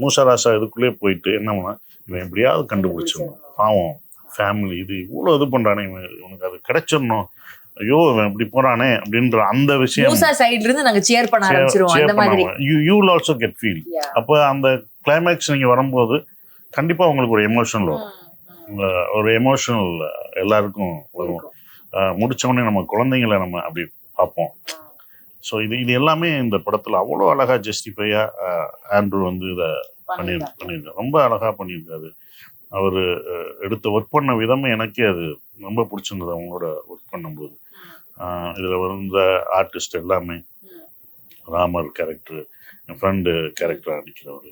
மூசராசா இதுக்குள்ளே போயிட்டு என்ன பண்ணா இவன் எப்படியாவது கண்டுபிடிச்சிடணும், பாவம் ஃபேமிலி இது இவ்வளோ இது பண்றானே, இவனுக்கு அது கிடைச்சிடணும், ஐயோ இவன் இப்படி போறானே அப்படின்ற அந்த விஷயம் சைடுல இருந்து நாங்க சேர் பண்ண ஆரம்பிச்சிருவோம். அந்த மாதிரி you will also get feel. அப்போ அந்த கிளைமேக்ஸ் நீங்க வரும்போது கண்டிப்பா உங்களுக்கு ஒரு எமோஷனல் வரும். ஒரு எமோஷனல் எல்லாருக்கும் வரும். முடிச்சவொடனே நம்ம குழந்தைங்களை நம்ம அப்படி பார்ப்போம். ஸோ இது எல்லாமே இந்த படத்துல அவ்வளோ அழகா ஜஸ்டிஃபையா ஆண்ட்ரூ வந்து இதை பண்ணியிருக்காரு. ரொம்ப அழகா பண்ணியிருக்காரு. அவர் எடுத்த ஒர்க் பண்ண விதமே எனக்கே அது ரொம்ப பிடிச்சிருந்தது. அவங்களோட ஒர்க் பண்ணும்போது இதில் வந்த ஆர்டிஸ்ட் எல்லாமே, ராமர் கேரக்டர், என் ஃப்ரெண்டு கேரக்டராக நடிக்கிறவர்,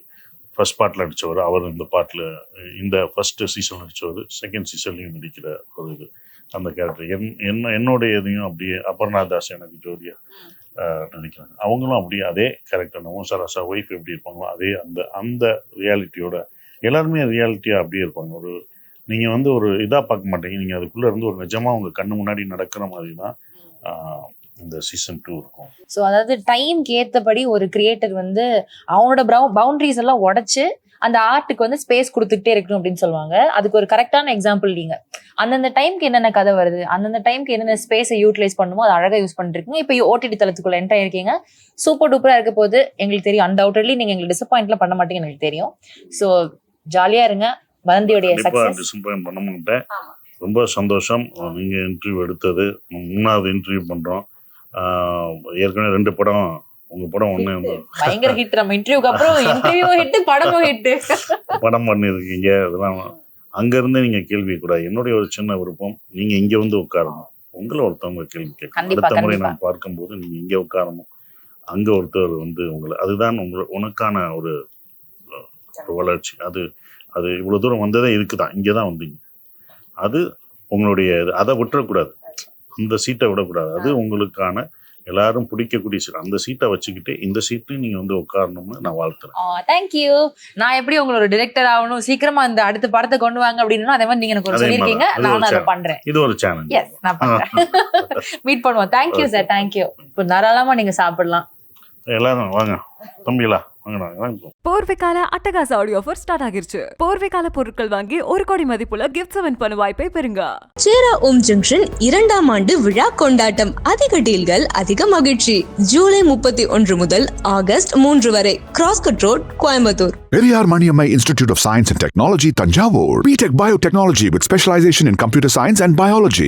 ஃபர்ஸ்ட் பார்ட்டில் நடித்தவர், அவர் இந்த பாட்டில் இந்த ஃபர்ஸ்ட் சீசன் நடித்தவர், செகண்ட் சீசன்லையும் நடிக்கிற ஒரு இது அந்த கேரக்டர் என்னுடைய இதையும் அப்படியே அபர்ணா தாஸ் எனக்கு ஜோடியாக நினைக்கிறாங்க. அவங்களும் அப்படியே அதே கேரக்டர், மூசராசா ஒய்ஃப் எப்படி இருப்பாங்களோ அதே அந்த ரியாலிட்டியோட எல்லாருமே ரியாலிட்டியாக அப்படியே இருப்பாங்க. ஒரு நீங்கள் வந்து ஒரு இதாக பார்க்க மாட்டீங்க, நீங்கள் அதுக்குள்ளே இருந்து ஒரு நிஜமாக உங்கள் கண்ணு முன்னாடி நடக்கிற மாதிரி தான் இந்த சீசன் 2 இருக்கும். ஸோ அதாவது டைம்க்கு ஏற்றபடி ஒரு கிரியேட்டர் வந்து அவனோட பவுண்டரிஸ் எல்லாம் உடைச்சு அந்த ஆர்ட்டுக்கு வந்து ஸ்பேஸ் கொடுத்துக்கிட்டே இருக்கணும் அப்படின்னு சொல்லுவாங்க. அதுக்கு ஒரு கரெக்டான எக்ஸாம்பிள் நீங்க. அந்தந்த டைம்க்கு என்னென்ன கதை வருது, அந்தந்த டைம்க்கு என்னென்ன ஸ்பேஸை யூட்டிலைஸ் பண்ணுமோ அதை அழகாக யூஸ் பண்ணிருக்கீங்க. இப்போ ஓடிடி தளத்துக்குள்ள என்டர் ஆயிருக்கீங்க, சூப்பர் டூப்பரா இருக்க போது எங்களுக்கு தெரியும். அன்டவுட்லி நீங்க எங்களுக்கு டிசப்பாயிண்ட்லாம் பண்ண மாட்டீங்க எனக்கு தெரியும். ஸோ ஜாலியா இருங்க. வதந்தியோடைய சக்சஸ் டிசப்பாயிண்ட் பண்ண மாட்டேன். ரொம்ப சந்தோஷம். நீங்க இன்டர்வியூ எடுத்தது 3வது இன்டர்வியூ பண்றோம். ஏற்கனவே 2 படம், உங்க படம் ஒண்ணு பயங்கர ஹிட். நம்ம இன்டர்வியூக்கு அப்புறம் இன்டர்வியூ ஹிட், படமும் ஹிட். படம் பண்ணிருக்கீங்க. அதெல்லாம் அங்க இருந்து நீங்க கேள்வி கூடாது. என்னுடைய ஒரு சின்ன விருப்பம், நீங்க இங்க வந்து உட்காரணும், உங்களை ஒருத்தவங்க கேள்வி கேட்கணும். அடுத்த முறை நான் பார்க்கும்போது நீங்க இங்க உட்காரணும், அங்க ஒருத்தர் வந்து உங்களை, அதுதான் உனக்கான ஒரு வளர்ச்சி. அது இவ்வளவு தூரம் வந்ததே இருக்குதான், இங்கதான் வந்தீங்க. அது உங்களுடைய அதை விட்டுறக்கூடாது, அந்த சீட்டை விடக்கூடாது. அது உங்களுக்கான எல்லாரும் பிடிக்கக்கூடிய சீட். அந்த சீட்டை வச்சுக்கிட்டு இந்த சீட்லையும் நீங்க வந்து உட்காரணும்னு நான் வாழ்த்துறேன். தேங்க்யூ. நான் எப்படி உங்களோட டிரெக்டர் ஆகணும், சீக்கிரமா அந்த அடுத்த படத்தை கொண்டு வாங்க அப்படின்னு அதே மாதிரி நீங்க எனக்கு சொல்லியிருக்கீங்க. நான் அதை பண்றேன். இது ஒரு சேனல். எஸ், நான் பண்றேன். மீட் பண்ணுவோம். Thank you sir, thank you. இப்போ தாராளமா நீங்க சாப்பிடலாம். எல்லாரும் வாங்க தம்பிகளா. வாங்கினாங்க. போர்வைக்கால அட்டகாச ஆடியோ ஆஃபர் ஸ்டார்ட் ஆகிருச்சு. போர்வைக்கால பொருட்கள் வாங்கி 1 கோடி மதிப்புள்ள கிஃப்ட்ஸ் வின் பண்ண வாய்ப்பை பெறுங்க. சேரா ஓம் ஜங்ஷன் 2ஆம் ஆண்டு விழா கொண்டாட்டம். அதிக டீல்கள், அதிக மகிழ்ச்சி. ஜூலை 31 முதல் ஆகஸ்ட் 3 வரை. Cross cut road, Coimbatore. Periyar Maniammai Institute of Science and Technology, Tanjavur. BTech Biotechnology with specialization in computer science and biology.